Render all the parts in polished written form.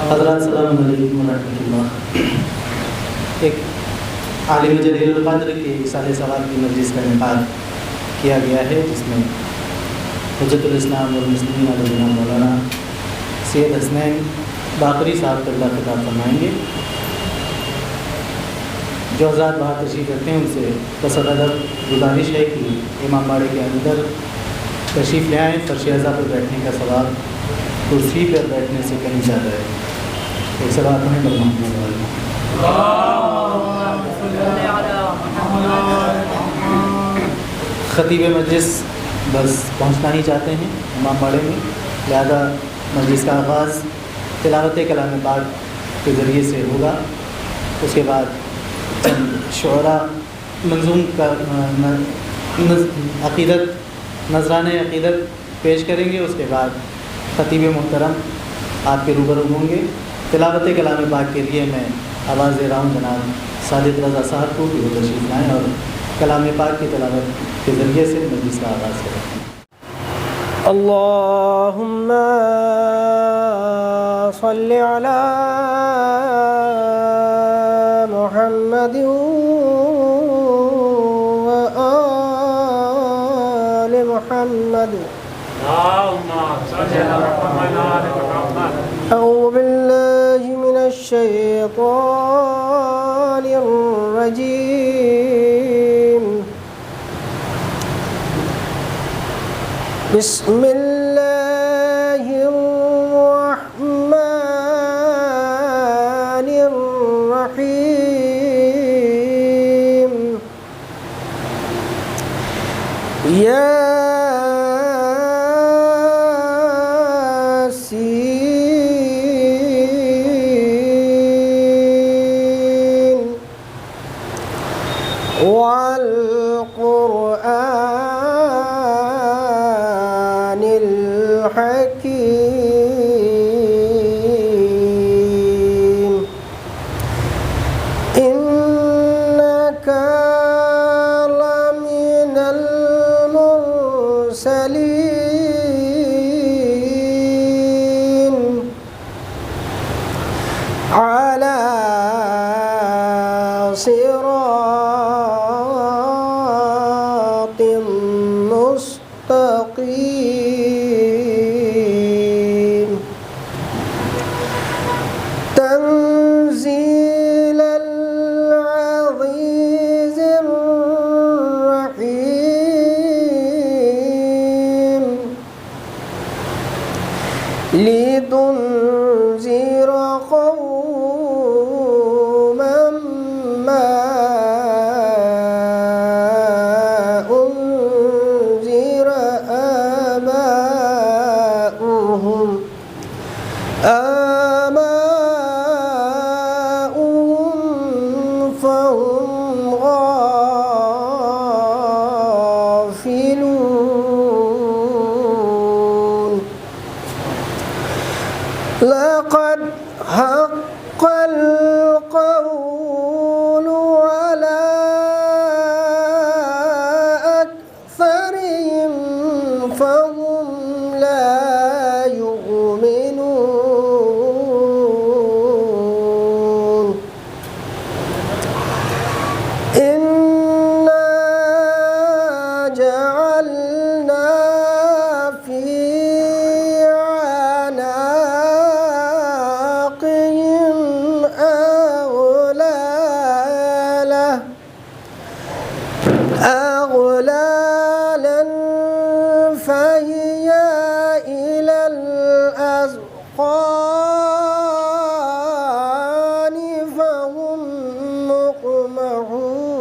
حضرات السلام علیکم ورحمۃ اللہ۔ ایک عالم جلیل القدر کے سال ثواب کی مجلس کا انعقاد کیا گیا ہے، جس میں حجت الاسلام والمسلمین علیہ جناب مولانا سید حسنین باقری صاحب طلبہ خطاب فرمائیں گے۔ جو حضرات باہر تشریف رکھتے ہیں ان سے بس ادب گزارش ہے کہ امام باڑے کے اندر تشریف لے آئیں۔ فرش اعضا پر بیٹھنے کا ثواب کرسی پر بیٹھنے سے کہیں زیادہ ہے۔ ایک صلوات پڑھیں بر محمد خطیب مجلس بس پہنچنا ہی چاہتے ہیں امام باڑے میں، لہذا مجلس کا آغاز تلاوت کلام پاک کے ذریعے سے ہوگا۔ اس کے بعد چند شعراء منظوم کا عقیدت نذرانہ عقیدت پیش کریں گے۔ اس کے بعد خطیب محترم آپ کے روبرو ہوں گے۔ تلاوت کلام پاک کے لیے میں آواز دے رہا ہوں جناب صادق رضا صاحب کو کہ وہ تشریف لائیں اور کلام پاک کی تلاوت کے ذریعے سے مجلس کا آغاز کریں۔ اللہم صل علی محمد و آل محمد۔ اعوذ باللہ من الشیطان الرجیم، بسم اللہ الرحمن الرحیم۔ یاسین والقرآن الحکیم، انک لمن المرسلین علی صراط مستقیم، تنزیل العزیز الرحیم، لتنذر قوما ما أنذر آباؤهم فهم غافلون، لقد حق القول على أكثرهم فهم لا يؤمنون، إنا جعلنا في أعناقهم أغلالا فهي إلى الأذقان فهم مقمحون،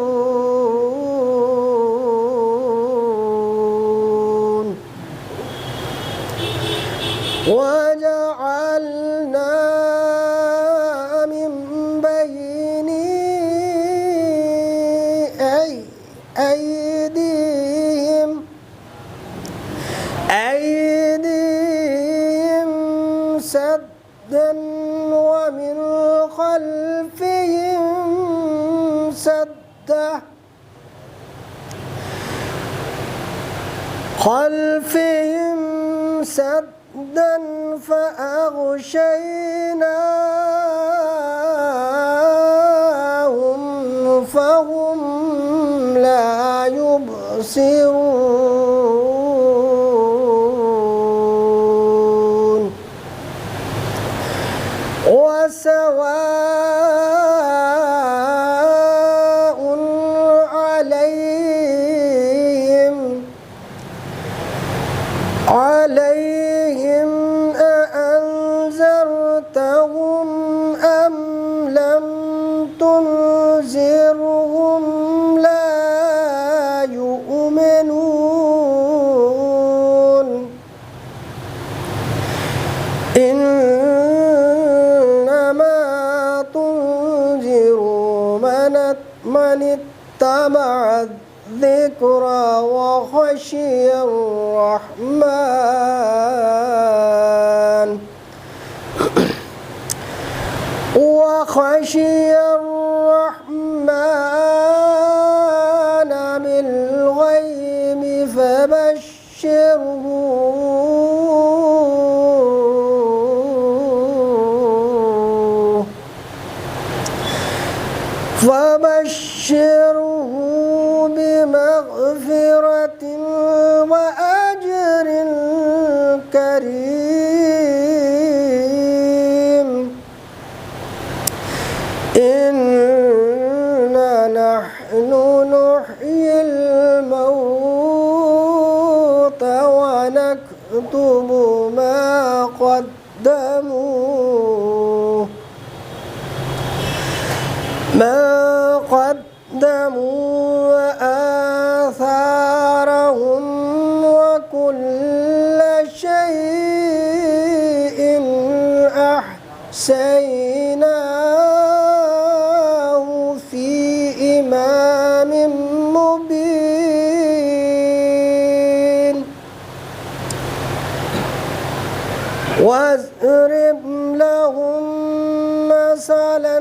وجعلنا من بين أيديهم سدا ومن خلفهم سدا سدا فأغشيناهم تبصرون وسواء عليهم أأنذرتهم أم لم تنذرهم لا يؤمنون إنما تنذر من اتبع الذكر وخشي الرحمن بالغيب فبشره بمغفرة وأجر كريم إنا نحن نحيي الموتى ونكتب ما قدموا وآثارهم وكل شيء أحصيناه في إمام مبين واضرب لهم مثلا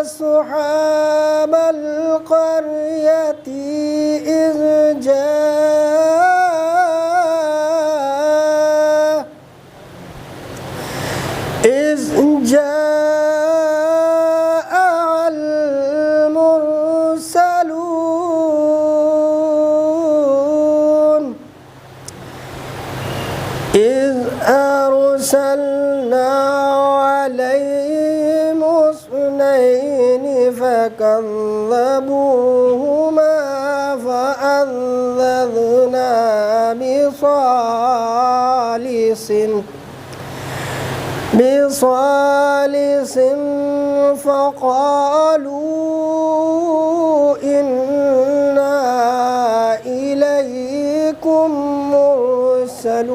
أصحاب القرية إذ جاء المرسلون إذ أرسلنا عليهم اثنين فكذبوهما فعززنا بثالث فقالوا إنا إليكم مرسلون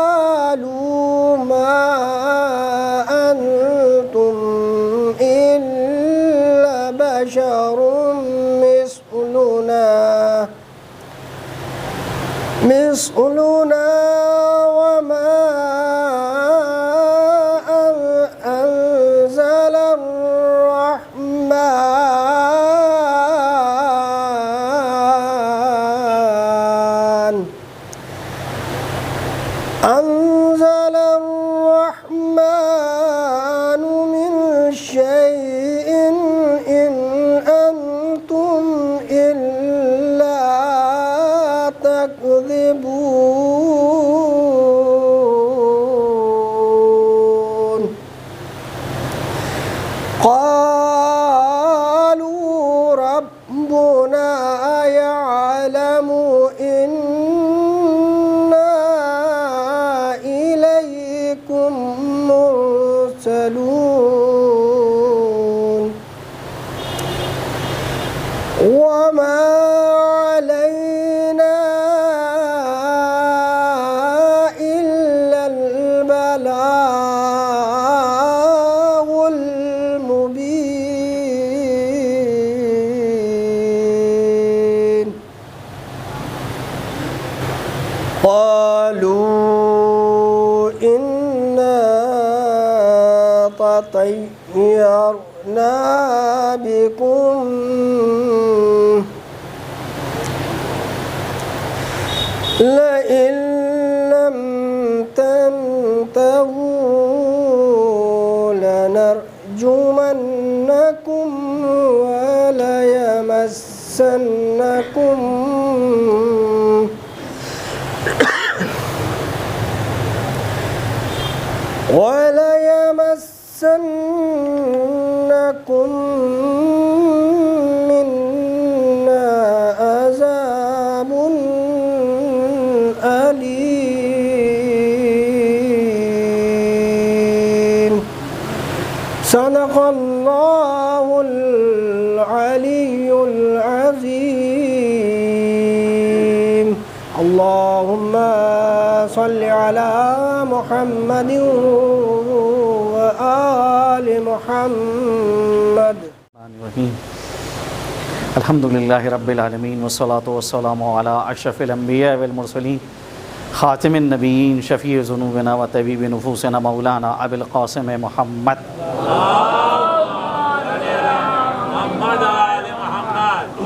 قالوا ما أنتم إلا بشر مثلنا وما أنزل الرحمن من شيء إن أنتم إلا تكذبون قالوا ربنا يعلم إنا إليكم مرسلون وما علينا إلا البلاغ المبين قالوا إنا تطيرنا بكم لئن لم تنتهوا وليمسنكم منا عذاب أليم. صدق الله العلي العظيم. اللهم صل على محمد وآل محمد. الحمد للہ رب العالمین والصلاة والسلام علی اشرف الانبیاء والمرسلین خاتم النبیین شفیع ذنوبنا و طبیب نفوسنا مولانا ابی القاسم محمد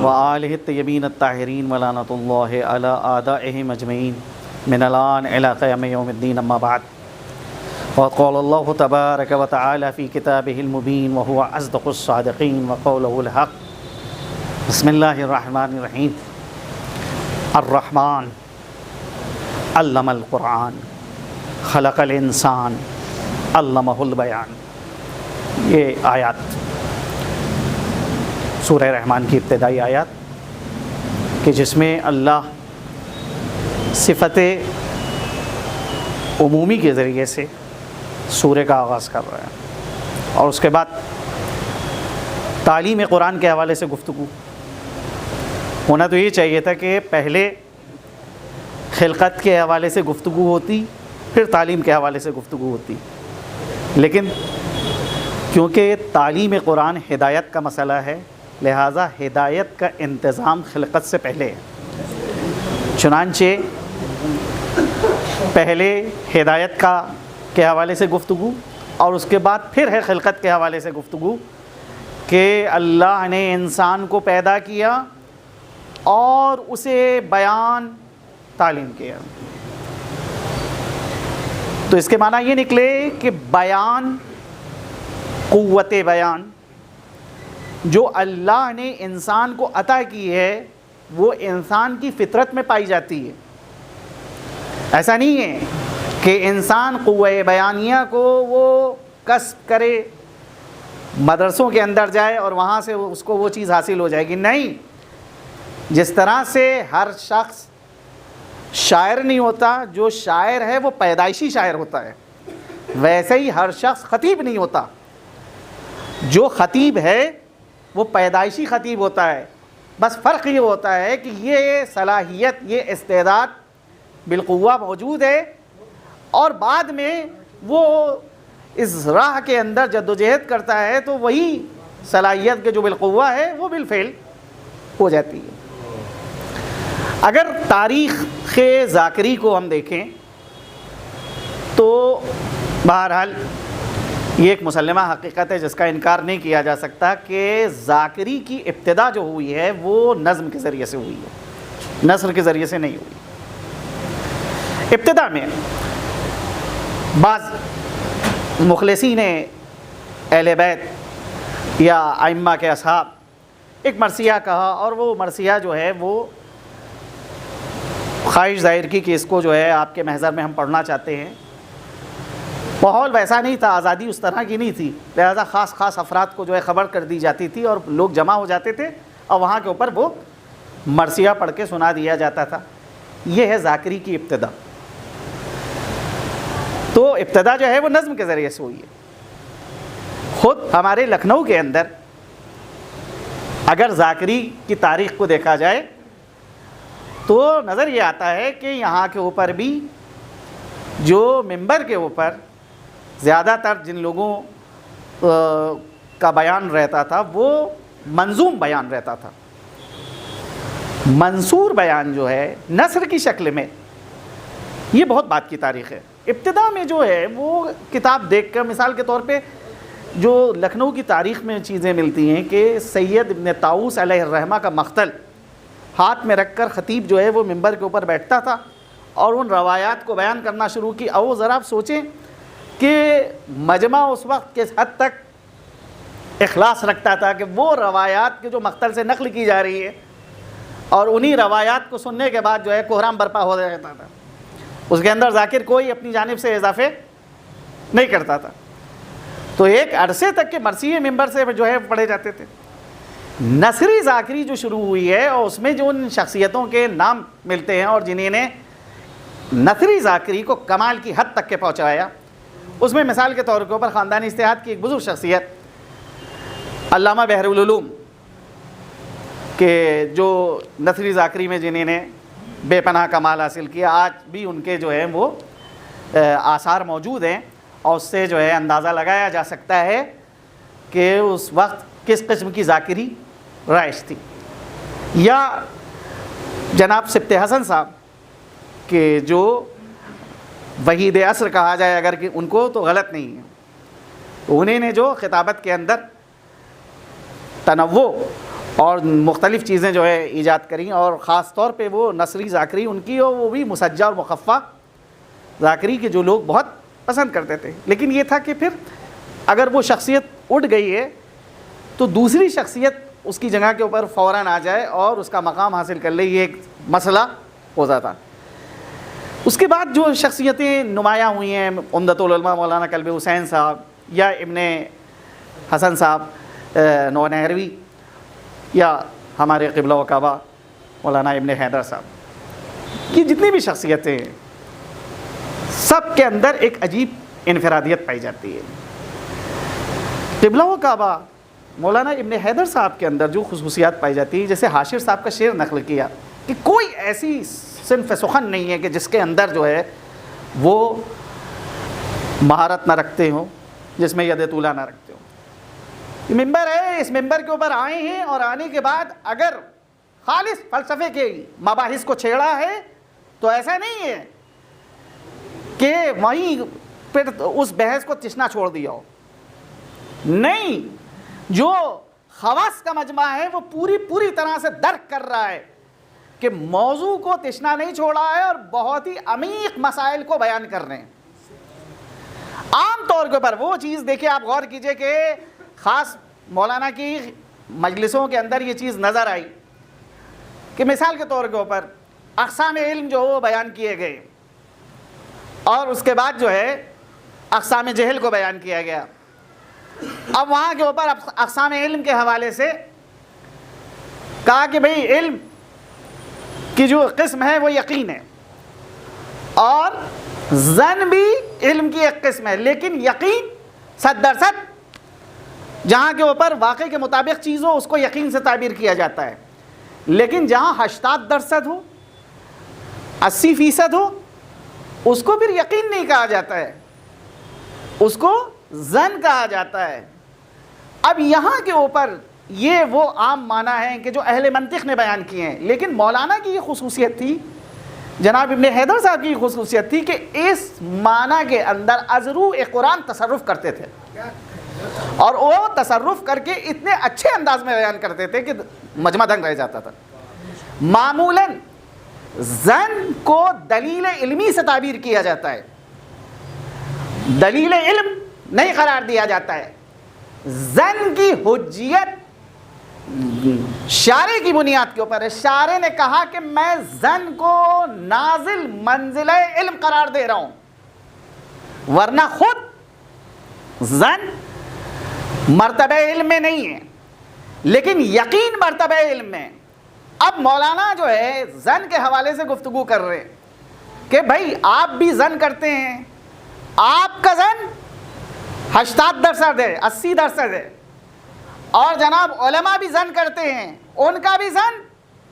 و آلہ الطیبین الطاہرین ولعنۃ اللہ علی اعدائہم اجمعین من الآن الی قیام یوم الدین. اما بعد، وقال اللہ تبارک و تعالی فی کتابہ المبین وہو اصدق الصادقین وقولہ الحق. بسم اللہ الرحمن الرحیم. الرحمن علم القرآن خلق الانسان علمہ البیان. یہ آیات سورہ رحمان کی ابتدائی آیات کہ جس میں اللہ صفت عمومی کے ذریعے سے سورہ کا آغاز کر رہا ہے، اور اس کے بعد تعلیم قرآن کے حوالے سے گفتگو. ہونا تو یہ چاہیے تھا کہ پہلے خلقت کے حوالے سے گفتگو ہوتی، پھر تعلیم کے حوالے سے گفتگو ہوتی، لیکن کیونکہ تعلیم قرآن ہدایت کا مسئلہ ہے، لہٰذا ہدایت کا انتظام خلقت سے پہلے ہے. چنانچہ پہلے ہدایت کے حوالے سے گفتگو، اور اس کے بعد پھر ہے خلقت کے حوالے سے گفتگو کہ اللہ نے انسان کو پیدا کیا اور اسے بیان تعلیم کیا. تو اس کے معنی یہ نکلے کہ بیان، قوت بیان جو اللہ نے انسان کو عطا کی ہے وہ انسان کی فطرت میں پائی جاتی ہے. ایسا نہیں ہے کہ انسان قوہ بیانیہ کو وہ کسب کرے، مدرسوں کے اندر جائے اور وہاں سے اس کو وہ چیز حاصل ہو جائے گی. نہیں، جس طرح سے ہر شخص شاعر نہیں ہوتا، جو شاعر ہے وہ پیدائشی شاعر ہوتا ہے، ویسے ہی ہر شخص خطیب نہیں ہوتا. جو خطیب ہے وہ پیدائشی خطیب ہوتا ہے. بس فرق یہ ہوتا ہے کہ یہ صلاحیت، یہ استعداد بالقوہ موجود ہے، اور بعد میں وہ اس راہ کے اندر جدوجہد کرتا ہے تو وہی صلاحیت کے جو بالقوہ ہے وہ بالفعل ہو جاتی ہے. اگر تاریخ ذاکری کو ہم دیکھیں تو بہرحال یہ ایک مسلمہ حقیقت ہے جس کا انکار نہیں کیا جا سکتا کہ ذاکری کی ابتدا جو ہوئی ہے وہ نظم کے ذریعے سے ہوئی ہے، نثر کے ذریعے سے نہیں ہوئی. ابتدا میں بعض مخلصین اہل بیت یا ائمہ کے اصحاب ایک مرثیہ کہا، اور وہ مرثیہ جو ہے وہ خواہش ظاہر کی کہ اس کو جو ہے آپ کے محضر میں ہم پڑھنا چاہتے ہیں. ماحول ویسا نہیں تھا، آزادی اس طرح کی نہیں تھی، لہذا خاص افراد کو جو ہے خبر کر دی جاتی تھی اور لوگ جمع ہو جاتے تھے اور وہاں کے اوپر وہ مرثیہ پڑھ کے سنا دیا جاتا تھا. یہ ہے ذاکری کی ابتدا. تو ابتدا جو ہے وہ نظم کے ذریعے سے ہوئی ہے. خود ہمارے لکھنؤ کے اندر اگر ذاکری کی تاریخ کو دیکھا جائے تو نظر یہ آتا ہے کہ یہاں کے اوپر بھی جو ممبر کے اوپر زیادہ تر جن لوگوں کا بیان رہتا تھا وہ منظوم بیان رہتا تھا. منثور بیان جو ہے نثر کی شکل میں، یہ بہت بات کی تاریخ ہے. ابتدا میں جو ہے وہ کتاب دیکھ کر، مثال کے طور پہ جو لکھنؤ کی تاریخ میں چیزیں ملتی ہیں کہ سید ابن طاؤس علیہ الرحمہ کا مقتل ہاتھ میں رکھ کر خطیب جو ہے وہ ممبر کے اوپر بیٹھتا تھا اور ان روایات کو بیان کرنا شروع کی. اور ذرا آپ سوچیں کہ مجمع اس وقت کس حد تک اخلاص رکھتا تھا کہ وہ روایات کے جو مقتل سے نقل کی جا رہی ہے اور انہی روایات کو سننے کے بعد جو ہے کوہرام برپا ہو جاتا تھا. اس کے اندر ذاکر کوئی اپنی جانب سے اضافے نہیں کرتا تھا. تو ایک عرصے تک کے مرثیے ممبر سے جو ہے پڑھے جاتے تھے. نثری ذاکری جو شروع ہوئی ہے اور اس میں جو ان شخصیتوں کے نام ملتے ہیں اور جنہیں نے نثری ذاکری کو کمال کی حد تک کے پہنچایا، اس میں مثال کے طور کے اوپر خاندانی اجتہاد کی ایک بزرگ شخصیت علامہ بحر العلوم کہ جو نثری ذاکری میں جنہیں نے بے پناہ کمال حاصل کیا، آج بھی ان کے جو ہے وہ آثار موجود ہیں اور اس سے جو ہے اندازہ لگایا جا سکتا ہے کہ اس وقت کس قسم کی ذاکری رائج تھی. یا جناب سبط حسن صاحب کہ جو وحید عصر کہا جائے اگر کہ ان کو تو غلط نہیں ہے، انہیں نے جو خطابت کے اندر تنوع اور مختلف چیزیں جو ہے ایجاد کریں، اور خاص طور پہ وہ نثری ذاکری ان کی، اور وہ بھی مسجع اور مخفع ذاکری کے جو لوگ بہت پسند کرتے تھے. لیکن یہ تھا کہ پھر اگر وہ شخصیت اٹھ گئی ہے تو دوسری شخصیت اس کی جگہ کے اوپر فوراً آ جائے اور اس کا مقام حاصل کر لے، یہ ایک مسئلہ ہو جاتا. اس کے بعد جو شخصیتیں نمایاں ہوئی ہیں، عمدۃ العلماء مولانا کلب حسین صاحب یا ابن حسن صاحب نونہروی، یا ہمارے قبلہ و کعبہ مولانا ابن حیدر صاحب، یہ جتنی بھی شخصیتیں ہیں سب کے اندر ایک عجیب انفرادیت پائی جاتی ہے. قبلہ و کعبہ مولانا ابن حیدر صاحب کے اندر جو خصوصیات پائی جاتی ہیں، جیسے حاشر صاحب کا شعر نقل کیا کہ کوئی ایسی صنف سخن نہیں ہے کہ جس کے اندر جو ہے وہ مہارت نہ رکھتے ہوں، جس میں ید طولہ نہ رکھتے ہوں. یہ ممبر ہے، اس ممبر کے اوپر آئے ہیں اور آنے کے بعد اگر خالص فلسفے کے مباحث کو چھیڑا ہے تو ایسا نہیں ہے کہ وہیں پھر اس بحث کو تشنا چھوڑ دیا ہو. نہیں، جو خواص کا مجمع ہے وہ پوری طرح سے درک کر رہا ہے کہ موضوع کو تشنا نہیں چھوڑا ہے اور بہت ہی عمیق مسائل کو بیان کر رہے ہیں. عام طور کے اوپر وہ چیز دیکھیں، آپ غور کیجئے کہ خاص مولانا کی مجلسوں کے اندر یہ چیز نظر آئی کہ مثال کے طور کے اوپر اقسام علم جو وہ بیان کیے گئے اور اس کے بعد جو ہے اقسام جہل کو بیان کیا گیا. اب وہاں کے اوپر اقسام علم کے حوالے سے کہا کہ بھئی علم کی جو قسم ہے وہ یقین ہے، اور ظن بھی علم کی ایک قسم ہے، لیکن یقین 100% جہاں کے اوپر واقع کے مطابق چیز ہو اس کو یقین سے تعبیر کیا جاتا ہے. لیکن جہاں 80% ہو، 80% ہو، اس کو پھر یقین نہیں کہا جاتا ہے، اس کو ظن کہا جاتا ہے. اب یہاں کے اوپر یہ وہ عام معنی ہیں کہ جو اہل منطق نے بیان کیے ہیں، لیکن مولانا کی یہ خصوصیت تھی، جناب ابن حیدر صاحب کی خصوصیت تھی کہ اس معنی کے اندر از روح قرآن تصرف کرتے تھے، اور وہ تصرف کر کے اتنے اچھے انداز میں بیان کرتے تھے کہ مجمع دنگ رہ جاتا تھا. معمولاً ظن کو دلیل علمی سے تعبیر کیا جاتا ہے، دلیل علم نہیں قرار دیا جاتا ہے. ظن کی حجیت شارع کی بنیاد کے اوپر ہے. شارع نے کہا کہ میں ظن کو نازل منزلہ علم قرار دے رہا ہوں، ورنہ خود ظن مرتبہ علم میں نہیں ہے، لیکن یقین مرتبہ علم میں. اب مولانا جو ہے ظن کے حوالے سے گفتگو کر رہے ہیں کہ بھائی آپ بھی ظن کرتے ہیں، آپ کا ظن 80% ہے، 80% ہے، اور جناب علماء بھی ظن کرتے ہیں، ان کا بھی ظن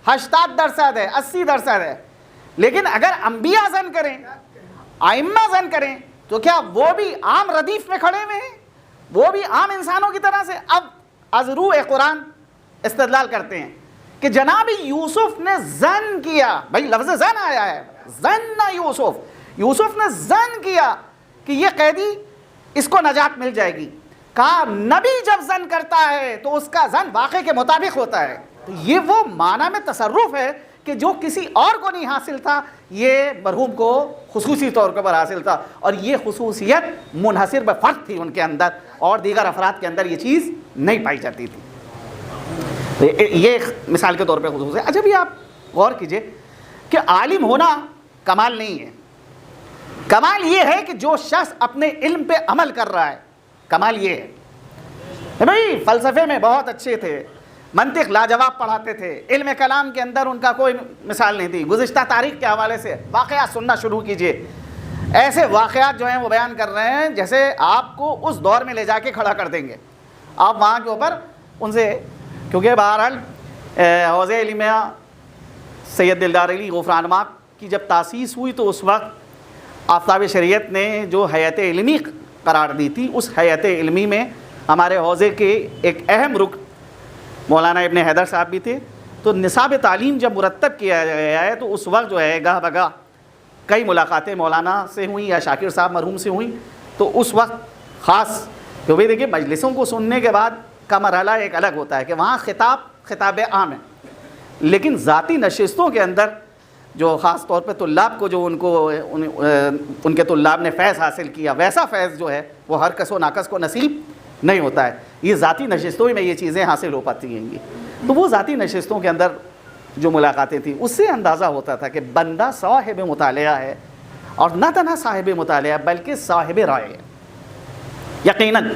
80% ہے، 80% ہے. لیکن اگر انبیاء ظن کریں، ائمہ ظن کریں، تو کیا وہ بھی عام ردیف میں کھڑے ہوئے ہیں؟ وہ بھی عام انسانوں کی طرح سے اب از روح قرآن استدلال کرتے ہیں کہ جناب یوسف نے ظن کیا. بھائی لفظ ظن آیا ہے، ظن یوسف نے ظن کیا کہ یہ قیدی اس کو نجات مل جائے گی. کہا نبی جب ظن کرتا ہے تو اس کا ظن واقع کے مطابق ہوتا ہے. تو یہ وہ معنی میں تصرف ہے کہ جو کسی اور کو نہیں حاصل تھا، یہ مرحوم کو خصوصی طور پر حاصل تھا، اور یہ خصوصیت منحصر بفرد تھی ان کے اندر، اور دیگر افراد کے اندر یہ چیز نہیں پائی جاتی تھی. یہ مثال کے طور پہ خصوص ہے. اچھا بھی آپ غور کیجئے کہ عالم ہونا کمال نہیں ہے، کمال یہ ہے کہ جو شخص اپنے علم پہ عمل کر رہا ہے، کمال یہ ہے۔ بھائی فلسفے میں بہت اچھے تھے، منطق لاجواب پڑھاتے تھے، علم کلام کے اندر ان کا کوئی مثال نہیں تھی۔ گزشتہ تاریخ کے حوالے سے واقعات سننا شروع کیجئے، ایسے واقعات جو ہیں وہ بیان کر رہے ہیں جیسے آپ کو اس دور میں لے جا کے کھڑا کر دیں گے، آپ وہاں کے اوپر ان سے، کیونکہ بہرحال حوض علمیہ سید دلدار علی غفران ماہ کی جب تاسیس ہوئی تو اس وقت آفتاب شریعت نے جو حیات علمی قرار دی تھی، اس حیات علمی میں ہمارے حوضے کے ایک اہم رکن مولانا ابن حیدر صاحب بھی تھے۔ تو نصاب تعلیم جب مرتب کیا گیا ہے تو اس وقت جو ہے گاہ بگاہ کئی ملاقاتیں مولانا سے ہوئیں یا شاکر صاحب مرحوم سے ہوئیں، تو اس وقت خاص کیونکہ دیکھیے مجلسوں کو سننے کے بعد کا مرحلہ ایک الگ ہوتا ہے کہ وہاں خطاب عام ہے، لیکن ذاتی نشستوں کے اندر جو خاص طور پہ طلاب کو جو ان کے طلاب نے فیض حاصل کیا، ویسا فیض جو ہے وہ ہر کس و ناکس کو نصیب نہیں ہوتا ہے، یہ ذاتی نشستوں میں یہ چیزیں حاصل ہو پاتی ہیں گی۔ تو وہ ذاتی نشستوں کے اندر جو ملاقاتیں تھیں اس سے اندازہ ہوتا تھا کہ بندہ صاحب مطالعہ ہے، اور نہ تنہا صاحب مطالعہ بلکہ صاحب رائے ہے۔ یقیناً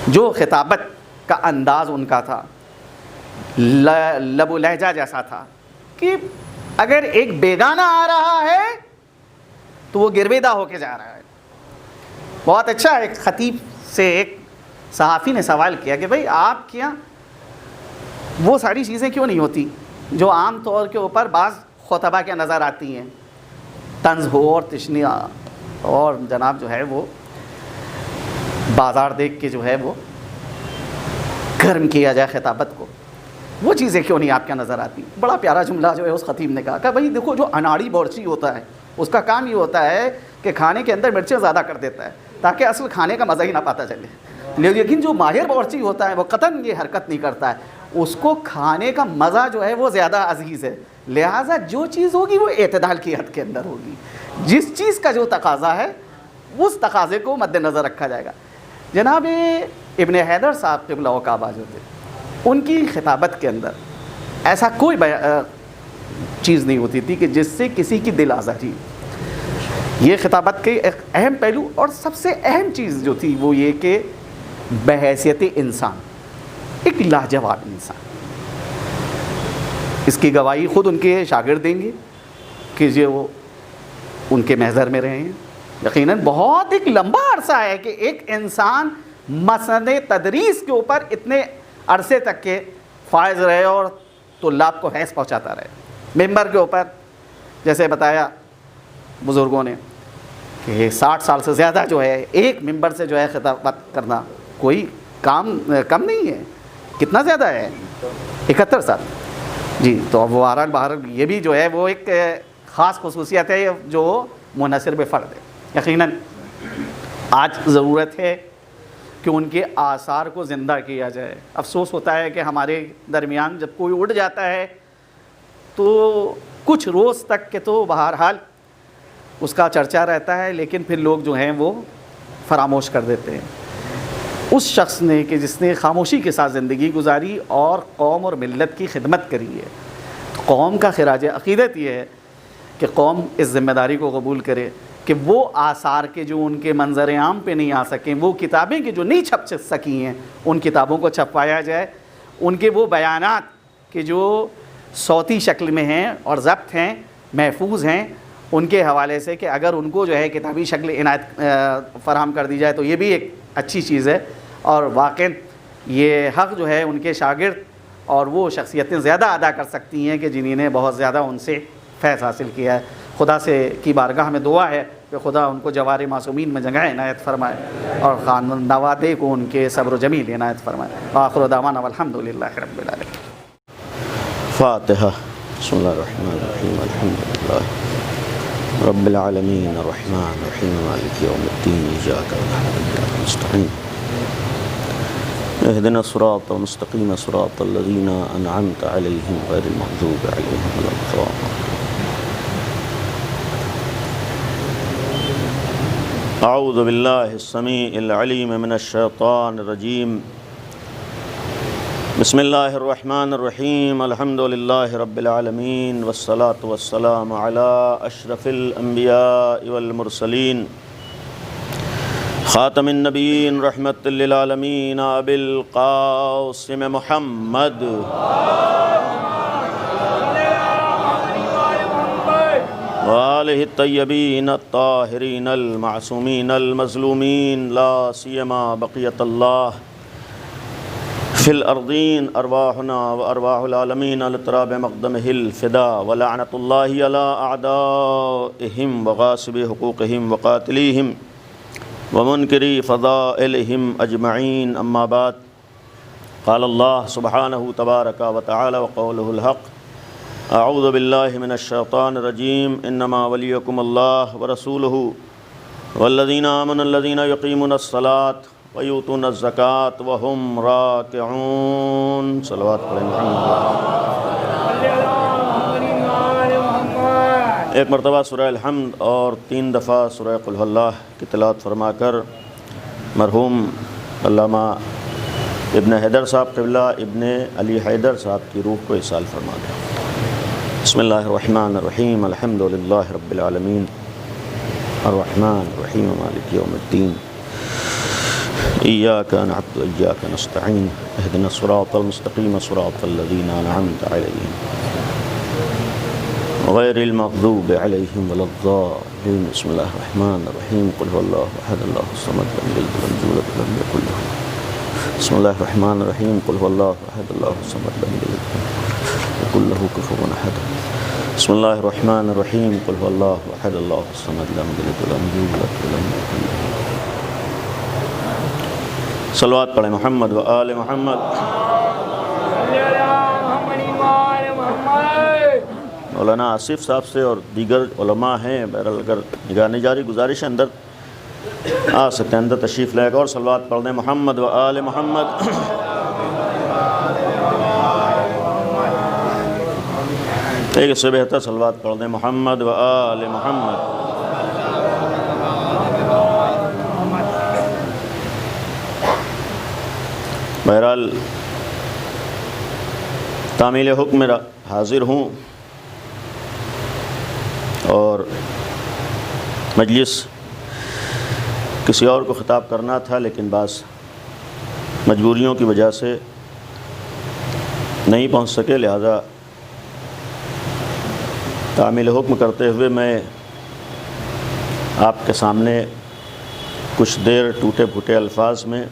جو خطابت کا انداز ان کا تھا لب و لہجہ جیسا تھا کہ اگر ایک بیگانہ آ رہا ہے تو وہ گرویدہ ہو کے جا رہا ہے۔ بہت اچھا، ایک خطیب سے ایک صحافی نے سوال کیا کہ بھئی آپ کیا وہ ساری چیزیں کیوں نہیں ہوتی جو عام طور کے اوپر بعض خطبہ کے نظر آتی ہیں، طنز ہو اور تشنیع اور جناب جو ہے وہ بازار دیکھ کے جو ہے وہ گرم کیا جائے خطابت کو، وہ چیزیں کیوں نہیں آپ کے نظر آتی؟ بڑا پیارا جملہ جو ہے اس خطیب نے کہا کہ بھئی دیکھو جو اناڑی بورچی ہوتا ہے اس کا کام یہ ہوتا ہے کہ کھانے کے اندر مرچیں زیادہ کر دیتا ہے تاکہ اصل کھانے کا مزہ ہی نہ پاتا چلے، لیکن جو ماہر باورچی ہوتا ہے وہ قطعاً یہ حرکت نہیں کرتا ہے، اس کو کھانے کا مزہ جو ہے وہ زیادہ عزیز ہے، لہٰذا جو چیز ہوگی وہ اعتدال کی حد کے اندر ہوگی، جس چیز کا جو تقاضا ہے اس تقاضے کو مد نظر رکھا جائے گا۔ جناب ابن حیدر صاحب قبلہ و کعبہ جو تھے، ان کی خطابت کے اندر ایسا کوئی چیز نہیں ہوتی تھی کہ جس سے کسی کی دل آزاری۔ یہ خطابت کے ایک اہم پہلو اور سب سے اہم چیز جو تھی وہ یہ کہ بحیثیت انسان ایک لاجواب انسان، اس کی گواہی خود ان کے شاگرد دیں گے کہ یہ وہ ان کے محضر میں رہے ہیں۔ یقیناً بہت ایک لمبا عرصہ ہے کہ ایک انسان مسند تدریس کے اوپر اتنے عرصے تک کے فائز رہے اور طلاب کو حیث پہنچاتا رہے۔ ممبر کے اوپر جیسے بتایا بزرگوں نے کہ 60 سال سے زیادہ جو ہے ایک ممبر سے جو ہے خطابت کرنا کوئی کام کم نہیں ہے، کتنا زیادہ ہے 71 سال جی۔ تو اب بہرحال یہ بھی جو ہے وہ ایک خاص خصوصیت ہے جو منحصر بفرد ہے۔ یقیناً آج ضرورت ہے کہ ان کے آثار کو زندہ کیا جائے۔ افسوس ہوتا ہے کہ ہمارے درمیان جب کوئی اڑ جاتا ہے تو کچھ روز تک کے تو بہرحال اس کا چرچہ رہتا ہے، لیکن پھر لوگ جو ہیں وہ فراموش کر دیتے ہیں۔ اس شخص نے کہ جس نے خاموشی کے ساتھ زندگی گزاری اور قوم اور ملت کی خدمت کری ہے، قوم کا خراج عقیدت یہ ہے کہ قوم اس ذمہ داری کو قبول کرے کہ وہ آثار کے جو ان کے منظر عام پہ نہیں آ سکیں، وہ کتابیں کہ جو نہیں چھپ سکی ہیں ان کتابوں کو چھپوایا جائے، ان کے وہ بیانات کہ جو صوتی شکل میں ہیں اور ضبط ہیں، محفوظ ہیں، ان کے حوالے سے کہ اگر ان کو جو ہے کتابی شکل عنایت فراہم کر دی جائے تو یہ بھی ایک اچھی چیز ہے۔ اور واقعاً یہ حق جو ہے ان کے شاگرد اور وہ شخصیتیں زیادہ ادا کر سکتی ہیں کہ جنہوں نے بہت زیادہ ان سے فیض حاصل کیا ہے۔ خدا سے کی بارگاہ میں دعا ہے کہ خدا ان کو جوار معصومین میں جگہ عنایت فرمائے اور خانوادے کو ان کے صبر و جمیل عنایت فرمائے۔ آخر دعوانا والحمدللہ رب العالمین۔ فاتحہ۔ بسم اللہ الرحمن الرحیم، الحمدللہ رب العالمین الرحمن الرحیم مالک یوم الدین، ایاک نعبد و ایاک نستعین، اهدنا الصراط المستقیم صراط الذین انعمت علیہم غیر المغضوب علیہم ولا الضالین۔ اعوذ باللہ السمیع العلیم من الشیطان الرجیم، بسم اللہ الرحمن الرحیم الحمد للہ رب العالمین والصلاة والسلام علی اشرف الانبیاء والمرسلین خاتم النبیین رحمت للعالمین ابی القاسم محمد وآلہ الطیبین الطاہرین المعصومین المظلومین لا سیما بقیت اللہ فی الارضین ارواحنا و ارواح العالمین لتراب مقدمہ الفدا ولعنت اللہ علی اعدائہم وغاصب حقوقہم وقاتلیہم ومنکری فضائلہم اجمعین اما بعد قال اللہ سبحانہ تبارک و تعالی وقولہ الحق اعوذ باللہ من الشیطان الرجیم انما ولیکم اللہ ورسولہ والذین آمنوا الذین یقیمون الصلاة ویؤتون الزکاة وہم راکعون صلوات پڑھیں محمد۔ ایک مرتبہ سورہ الحمد اور 3 دفعہ سورہ قل هو اللہ کی تلاوت فرما کر مرحوم علامہ ابن حیدر صاحب قبلہ ابن علی حیدر صاحب کی روح کو اصال فرما دیں۔ بسم اللہ الرحمن الرحیم الحمد للہ رب العالمین الرحمن الرحیم مالک یوم الدین ایاک نعبد و ایاک نستعین اہدنا الصراط المستقیم صراط الذین انعمت علیہم غیر المغضوب علیہم ولا الضالین۔ بسم اللہ الرحمن الرحیم قل هو اللہ احد اللہ الصمد لم یلد ولم یولد ولم یکن له۔ بسم اللہ الرحمن الرحیم قل هو اللہ احد اللہ الصمد لم یلد ولم یکن له کفوا احد۔ بسم اللہ الرحمن الرحیم قل هو اللہ احد اللہ الصمد لم یلد ولم یولد ولم یکن له۔ صلوات پڑھیں محمد و آل محمد۔ مولانا آصف صاحب سے اور دیگر علماء ہیں، بہرحال اگر نگرانی جاری گزارش ہے اندر آ سکتے ہیں، اندر تشریف لے کر اور صلوات پڑھ دیں محمد و آل محمد۔ ایک اس سے بہتر صلوات پڑھ دیں محمد و آل محمد۔ بہرحال تعمیل حکم میں حاضر ہوں اور مجلس کسی اور کو خطاب کرنا تھا لیکن بعض مجبوریوں کی وجہ سے نہیں پہنچ سکے، لہذا تعمیل حکم کرتے ہوئے میں آپ کے سامنے کچھ دیر ٹوٹے پھوٹے الفاظ میں،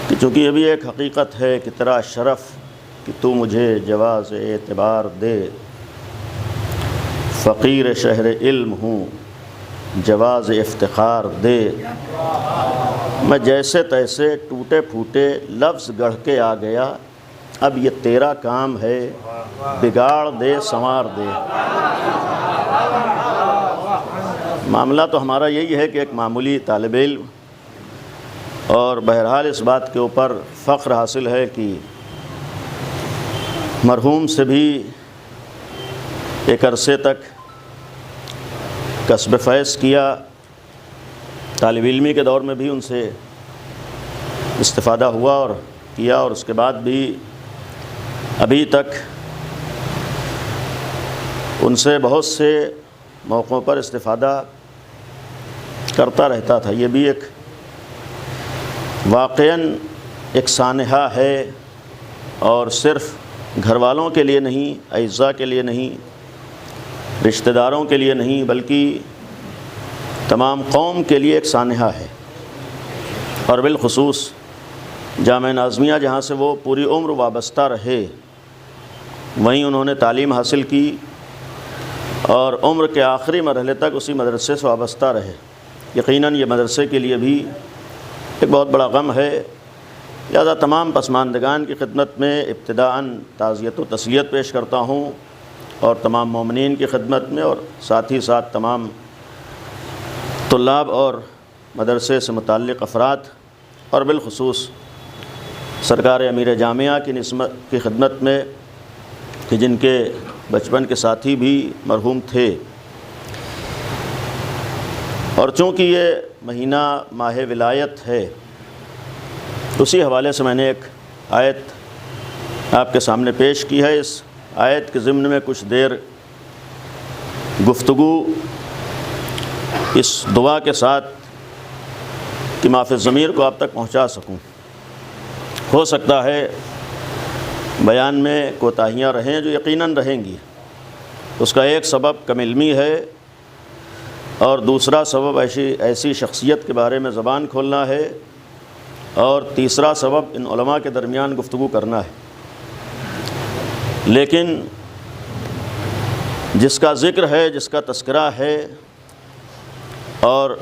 کہ چونکہ یہ بھی ایک حقیقت ہے کہ تیرا شرف کہ تو مجھے جواز اعتبار دے، فقیر شہر علم ہوں جواز افتخار دے، میں جیسے تیسے ٹوٹے پھوٹے لفظ گڑھ کے آ گیا، اب یہ تیرا کام ہے بگاڑ دے سنوار دے۔ معاملہ تو ہمارا یہی ہے کہ ایک معمولی طالب علم، اور بہرحال اس بات کے اوپر فخر حاصل ہے کہ مرحوم سے بھی ایک عرصے تک کسب فیض کیا، طالب علمی کے دور میں بھی ان سے استفادہ ہوا اور کیا، اور اس کے بعد بھی ابھی تک ان سے بہت سے موقعوں پر استفادہ کرتا رہتا تھا۔ یہ بھی ایک واقعاً ایک سانحہ ہے، اور صرف گھر والوں کے لیے نہیں، اعزاء کے لیے نہیں، رشتہ داروں کے لیے نہیں، بلکہ تمام قوم کے لیے ایک سانحہ ہے۔ اور بالخصوص جامعہ ناظمیہ جہاں سے وہ پوری عمر وابستہ رہے، وہیں انہوں نے تعلیم حاصل کی اور عمر کے آخری مرحلے تک اسی مدرسے سے وابستہ رہے۔ یقیناً یہ مدرسے کے لیے بھی ایک بہت بڑا غم ہے، لہذا تمام پسماندگان کی خدمت میں ابتداءً تعزیت و تسلیت پیش کرتا ہوں، اور تمام مومنین کی خدمت میں، اور ساتھ ہی ساتھ تمام طلاب اور مدرسے سے متعلق افراد، اور بالخصوص سرکار امیر جامعہ کی خدمت میں کہ جن کے بچپن کے ساتھی بھی مرحوم تھے۔ اور چونکہ یہ مہینہ ماہ ولایت ہے، اسی حوالے سے میں نے ایک آیت آپ کے سامنے پیش کی ہے۔ اس آیت کے ضمن میں کچھ دیر گفتگو اس دعا کے ساتھ کہ معاف ضمیر کو آپ تک پہنچا سکوں۔ ہو سکتا ہے بیان میں کوتاہیاں رہیں جو یقیناً رہیں گی۔ اس کا ایک سبب کم علمی ہے، اور دوسرا سبب ایسی شخصیت کے بارے میں زبان کھولنا ہے، اور تیسرا سبب ان علماء کے درمیان گفتگو کرنا ہے۔ لیکن جس کا ذکر ہے، جس کا تذکرہ ہے، اور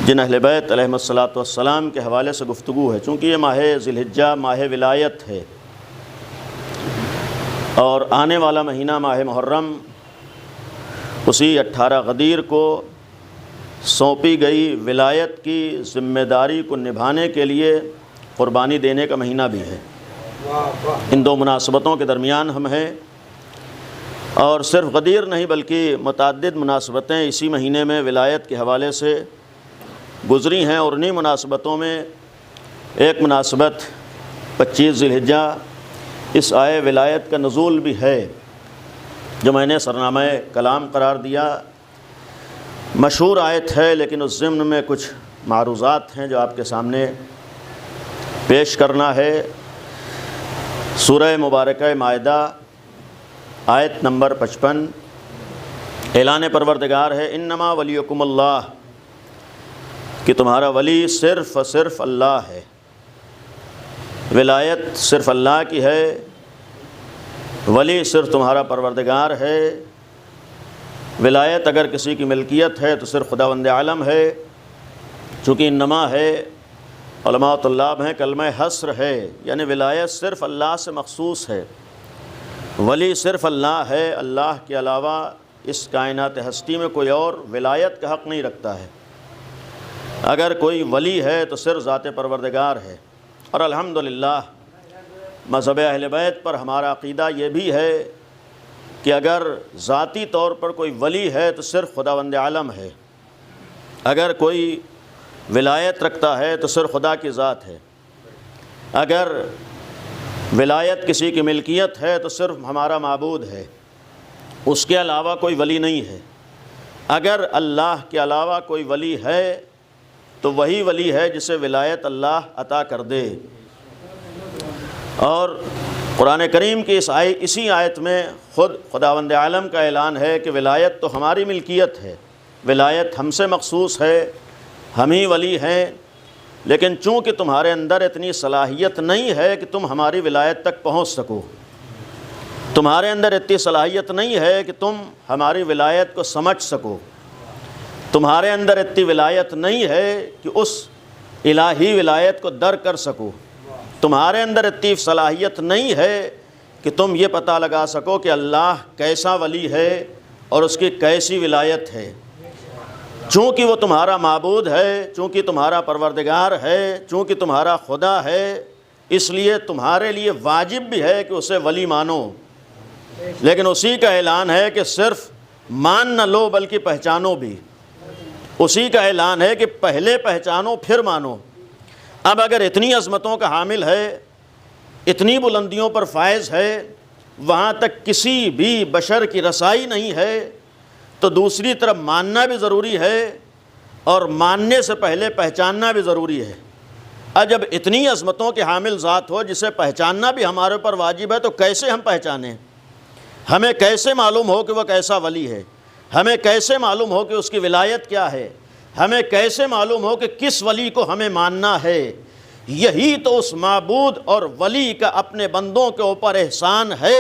جن اہل بیت علیہم الصلاۃ والسلام کے حوالے سے گفتگو ہے، چونکہ یہ ماہ ذی الحجہ ماہ ولایت ہے، اور آنے والا مہینہ ماہ محرم اسی 18 غدیر کو سونپی گئی ولایت کی ذمہ داری کو نبھانے کے لیے قربانی دینے کا مہینہ بھی ہے۔ ان دو مناسبتوں کے درمیان ہم ہیں، اور صرف غدیر نہیں بلکہ متعدد مناسبتیں اسی مہینے میں ولایت کے حوالے سے گزری ہیں، اور انہی مناسبتوں میں ایک مناسبت 25 ذی الحجہ اس آئے ولایت کا نزول بھی ہے، جو میں نے سرنامہ کلام قرار دیا۔ مشہور آیت ہے، لیکن اس ضمن میں کچھ معروضات ہیں جو آپ کے سامنے پیش کرنا ہے۔ سورہ مبارکہ مائدہ آیت نمبر 55، اعلان پروردگار ہے انما ولیکم اللہ، کہ تمہارا ولی صرف و صرف اللہ ہے۔ ولایت صرف اللہ کی ہے، ولی صرف تمہارا پروردگار ہے۔ ولایت اگر کسی کی ملکیت ہے تو صرف خداوند عالم ہے، چونکہ انما ہے علماء طلاب ہیں، کلمہ حصر ہے، یعنی ولایت صرف اللہ سے مخصوص ہے، ولی صرف اللہ ہے۔ اللہ کے علاوہ اس کائنات ہستی میں کوئی اور ولایت کا حق نہیں رکھتا ہے۔ اگر کوئی ولی ہے تو صرف ذات پروردگار ہے، اور الحمدللہ مذہب اہل بیت پر ہمارا عقیدہ یہ بھی ہے کہ اگر ذاتی طور پر کوئی ولی ہے تو صرف خداوند عالم ہے، اگر کوئی ولایت رکھتا ہے تو صرف خدا کی ذات ہے، اگر ولایت کسی کی ملکیت ہے تو صرف ہمارا معبود ہے، اس کے علاوہ کوئی ولی نہیں ہے۔ اگر اللہ کے علاوہ کوئی ولی ہے تو وہی ولی ہے جسے ولایت اللہ عطا کر دے۔ اور قرآن کریم کی اسی آیت میں خود خداوند عالم کا اعلان ہے کہ ولایت تو ہماری ملکیت ہے، ولایت ہم سے مخصوص ہے، ہم ہی ولی ہیں، لیکن چونکہ تمہارے اندر اتنی صلاحیت نہیں ہے کہ تم ہماری ولایت تک پہنچ سکو، تمہارے اندر اتنی صلاحیت نہیں ہے کہ تم ہماری ولایت کو سمجھ سکو، تمہارے اندر اتنی ولایت نہیں ہے کہ اس الہی ولایت کو درک کر سکو، تمہارے اندر اتنی صلاحیت نہیں ہے کہ تم یہ پتہ لگا سکو کہ اللہ کیسا ولی ہے اور اس کی کیسی ولایت ہے۔ چونکہ وہ تمہارا معبود ہے، چونکہ تمہارا پروردگار ہے، چونکہ تمہارا خدا ہے، اس لیے تمہارے لیے واجب بھی ہے کہ اسے ولی مانو۔ لیکن اسی کا اعلان ہے کہ صرف مان نہ لو بلکہ پہچانو بھی، اسی کا اعلان ہے کہ پہلے پہچانو پھر مانو۔ اب اگر اتنی عظمتوں کا حامل ہے، اتنی بلندیوں پر فائز ہے، وہاں تک کسی بھی بشر کی رسائی نہیں ہے، تو دوسری طرف ماننا بھی ضروری ہے، اور ماننے سے پہلے پہچاننا بھی ضروری ہے۔ اب جب اتنی عظمتوں کے حامل ذات ہو جسے پہچاننا بھی ہمارے اوپر واجب ہے، تو کیسے ہم پہچانیں؟ ہمیں کیسے معلوم ہو کہ وہ کیسا ولی ہے؟ ہمیں کیسے معلوم ہو کہ اس کی ولایت کیا ہے؟ ہمیں کیسے معلوم ہو کہ کس ولی کو ہمیں ماننا ہے؟ یہی تو اس معبود اور ولی کا اپنے بندوں کے اوپر احسان ہے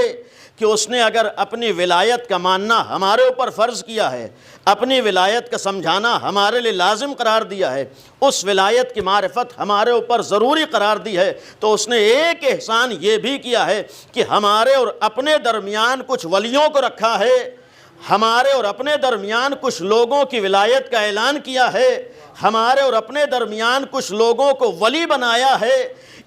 کہ اس نے اگر اپنی ولایت کا ماننا ہمارے اوپر فرض کیا ہے، اپنی ولایت کا سمجھانا ہمارے لیے لازم قرار دیا ہے، اس ولایت کی معرفت ہمارے اوپر ضروری قرار دی ہے، تو اس نے ایک احسان یہ بھی کیا ہے کہ ہمارے اور اپنے درمیان کچھ ولیوں کو رکھا ہے، ہمارے اور اپنے درمیان کچھ لوگوں کی ولایت کا اعلان کیا ہے، ہمارے اور اپنے درمیان کچھ لوگوں کو ولی بنایا ہے۔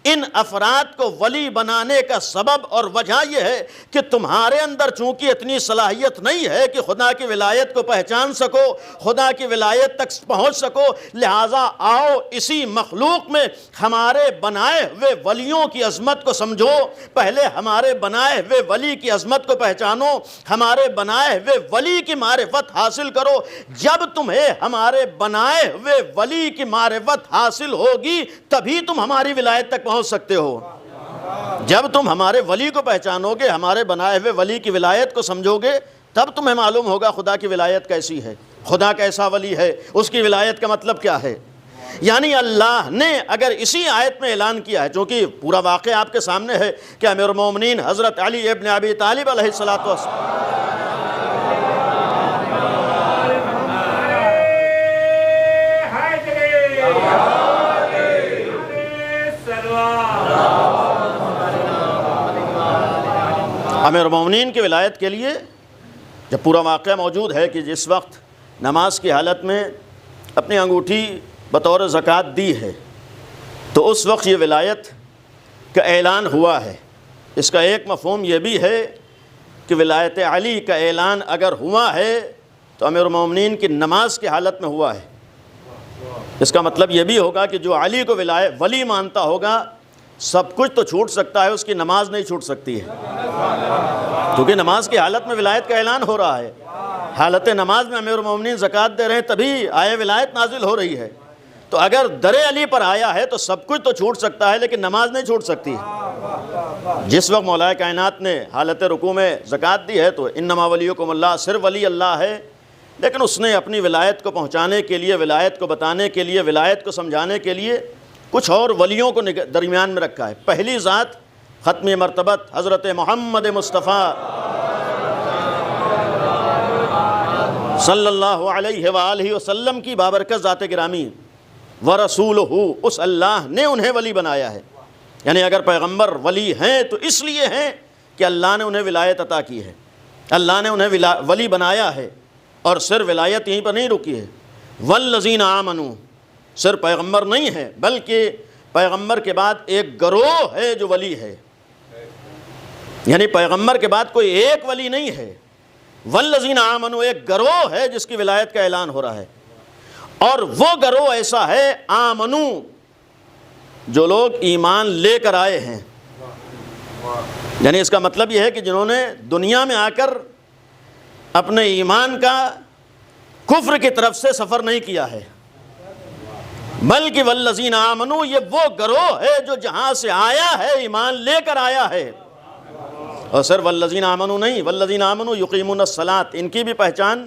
ان افراد کو ولی بنانے کا سبب اور وجہ یہ ہے کہ تمہارے اندر چونکہ اتنی صلاحیت نہیں ہے کہ خدا کی ولایت کو پہچان سکو، خدا کی ولایت تک پہنچ سکو، لہٰذا آؤ اسی مخلوق میں ہمارے بنائے ہوئے ولیوں کی عظمت کو سمجھو۔ پہلے ہمارے بنائے ہوئے ولی کی عظمت کو پہچانو، ہمارے بنائے ہوئے ولی کی معرفت حاصل کرو۔ جب تمہیں ہمارے بنائے ہوئے ولی کی معرفت حاصل ہوگی تبھی تم ہماری ولایت تک پہنچ سکتے ہو۔ جب تم ہمارے ولی کو پہچانو گے، ہمارے بنائے ہوئے ولی کی ولایت کو سمجھو گے، تب تمہیں معلوم ہوگا خدا کی ولایت کیسی ہے، خدا کیسا ولی ہے، اس کی ولایت کا مطلب کیا ہے۔ یعنی اللہ نے اگر اسی آیت میں اعلان کیا ہے، چونکہ پورا واقعہ آپ کے سامنے ہے کہ امیر المومنین حضرت علی ابن ابی طالب علیہ الصلوۃ والسلام امیر المومنین کی ولایت کے لیے جب پورا واقعہ موجود ہے کہ جس وقت نماز کی حالت میں اپنی انگوٹھی بطور زکوٰۃ دی ہے، تو اس وقت یہ ولایت کا اعلان ہوا ہے۔ اس کا ایک مفہوم یہ بھی ہے کہ ولایت علی کا اعلان اگر ہوا ہے تو امیر المومنین کی نماز کی حالت میں ہوا ہے۔ اس کا مطلب یہ بھی ہوگا کہ جو علی کو ولی مانتا ہوگا سب کچھ تو چھوٹ سکتا ہے، اس کی نماز نہیں چھوٹ سکتی ہے، کیونکہ نماز کی حالت میں ولایت کا اعلان ہو رہا ہے۔ حالت نماز میں امیر المومنین زکوٰۃ دے رہے ہیں تبھی آئے ولایت نازل ہو رہی ہے۔ تو اگر در علی پر آیا ہے تو سب کچھ تو چھوٹ سکتا ہے لیکن نماز نہیں چھوٹ سکتی ہے۔ جس وقت مولا کائنات نے حالت رکوع میں زکوٰۃ دی ہے تو انما ولیکم اللہ، صرف ولی اللہ ہے، لیکن اس نے اپنی ولایت کو پہنچانے کے لیے، ولایت کو بتانے کے لیے، ولایت کو سمجھانے کے لیے کچھ اور ولیوں کو درمیان میں رکھا ہے۔ پہلی ذات ختم مرتبت حضرت محمد مصطفیٰ صلی اللہ علیہ وآلہ وسلم کی بابرکت ذات گرامی ورسولہ، اس اللہ نے انہیں ولی بنایا ہے۔ یعنی اگر پیغمبر ولی ہیں تو اس لیے ہیں کہ اللہ نے انہیں ولایت عطا کی ہے، اللہ نے انہیں ولی بنایا ہے۔ اور صرف ولایت یہیں پر نہیں رکی ہے، والذین آمنوا، صرف پیغمبر نہیں ہے بلکہ پیغمبر کے بعد ایک گروہ ہے جو ولی ہے، یعنی پیغمبر کے بعد کوئی ایک ولی نہیں ہے، والذین آمنوا ایک گروہ ہے جس کی ولایت کا اعلان ہو رہا ہے۔ اور وہ گروہ ایسا ہے آمنو، جو لوگ ایمان لے کر آئے ہیں، یعنی اس کا مطلب یہ ہے کہ جنہوں نے دنیا میں آ کر اپنے ایمان کا کفر کی طرف سے سفر نہیں کیا ہے، بلکہ والذین آمنوا یہ وہ گروہ ہے جو جہاں سے آیا ہے ایمان لے کر آیا ہے۔ اور صرف والذین آمنوا نہیں، والذین آمنوا یقیمون الصلاۃ، ان کی بھی پہچان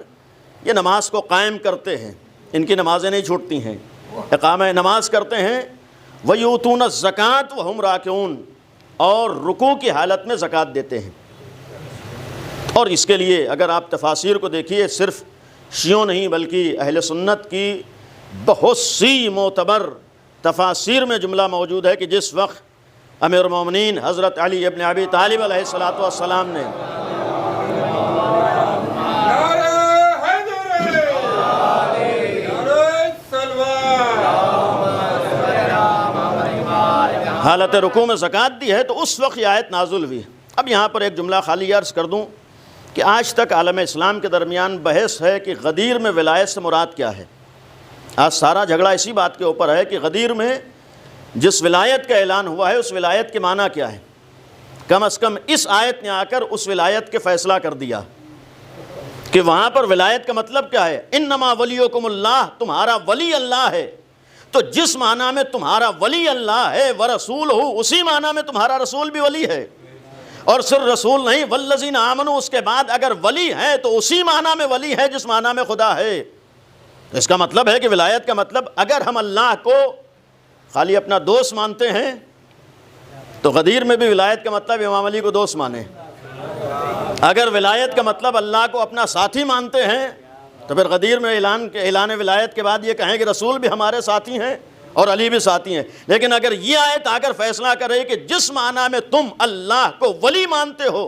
یہ نماز کو قائم کرتے ہیں، ان کی نمازیں نہیں چھوٹتی ہیں، اقامہ نماز کرتے ہیں، ویؤتون الزکاۃ وہم راکعون، اور رکوع کی حالت میں زکوٰۃ دیتے ہیں۔ اور اس کے لیے اگر آپ تفاسیر کو دیکھیے، صرف شیعوں نہیں بلکہ اہل سنت کی بہت سی معتبر تفاسیر میں جملہ موجود ہے کہ جس وقت امیر المومنین حضرت علی ابن ابی طالب علیہ الصلوۃ والسلام نے حالت رکوع میں زکوٰۃ دی ہے تو اس وقت یہ آیت نازل ہوئی۔ اب یہاں پر ایک جملہ خالی عرض کر دوں کہ آج تک عالم اسلام کے درمیان بحث ہے کہ غدیر میں ولایت سے مراد کیا ہے۔ آج سارا جھگڑا اسی بات کے اوپر ہے کہ غدیر میں جس ولایت کا اعلان ہوا ہے اس ولایت کے معنی کیا ہے۔ کم از کم اس آیت نے آ کر اس ولایت کے فیصلہ کر دیا کہ وہاں پر ولایت کا مطلب کیا ہے۔ انما ولیکم اللہ، تمہارا ولی اللہ ہے، تو جس معنی میں تمہارا ولی اللہ ہے ورسولہ، اسی معنی میں تمہارا رسول بھی ولی ہے۔ اور صرف رسول نہیں، والذین آمنوا اس کے بعد اگر ولی ہے تو اسی معنی میں ولی ہے جس معنی میں خدا ہے۔ اس کا مطلب ہے کہ ولایت کا مطلب اگر ہم اللہ کو خالی اپنا دوست مانتے ہیں تو غدیر میں بھی ولایت کا مطلب امام علی کو دوست مانے۔ اگر ولایت کا مطلب اللہ کو اپنا ساتھی مانتے ہیں تو پھر غدیر میں اعلان ولایت کے بعد یہ کہیں کہ رسول بھی ہمارے ساتھی ہیں اور علی بھی ساتھی ہیں۔ لیکن اگر یہ آیت آ کر فیصلہ کرے کہ جس معنی میں تم اللہ کو ولی مانتے ہو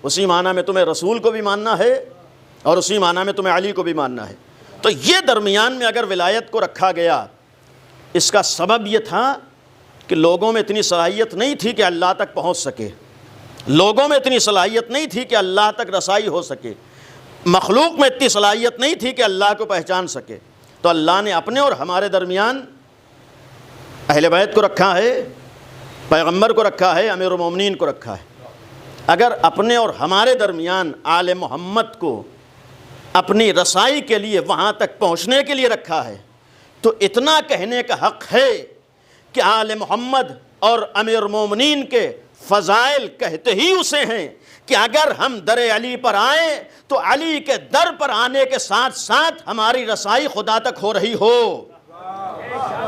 اسی معنی میں تمہیں رسول کو بھی ماننا ہے اور اسی معنی میں تمہیں علی کو بھی ماننا ہے۔ تو یہ درمیان میں اگر ولایت کو رکھا گیا، اس کا سبب یہ تھا کہ لوگوں میں اتنی صلاحیت نہیں تھی کہ اللہ تک پہنچ سکے، لوگوں میں اتنی صلاحیت نہیں تھی کہ اللہ تک رسائی ہو سکے، مخلوق میں اتنی صلاحیت نہیں تھی کہ اللہ کو پہچان سکے، تو اللہ نے اپنے اور ہمارے درمیان اہل بیت کو رکھا ہے، پیغمبر کو رکھا ہے، امیر المومنین کو رکھا ہے۔ اگر اپنے اور ہمارے درمیان آل محمد کو اپنی رسائی کے لیے وہاں تک پہنچنے کے لیے رکھا ہے، تو اتنا کہنے کا حق ہے کہ آل محمد اور امیر المومنین کے فضائل کہتے ہی اسے ہیں کہ اگر ہم در علی پر آئیں تو علی کے در پر آنے کے ساتھ ساتھ ہماری رسائی خدا تک ہو رہی ہو۔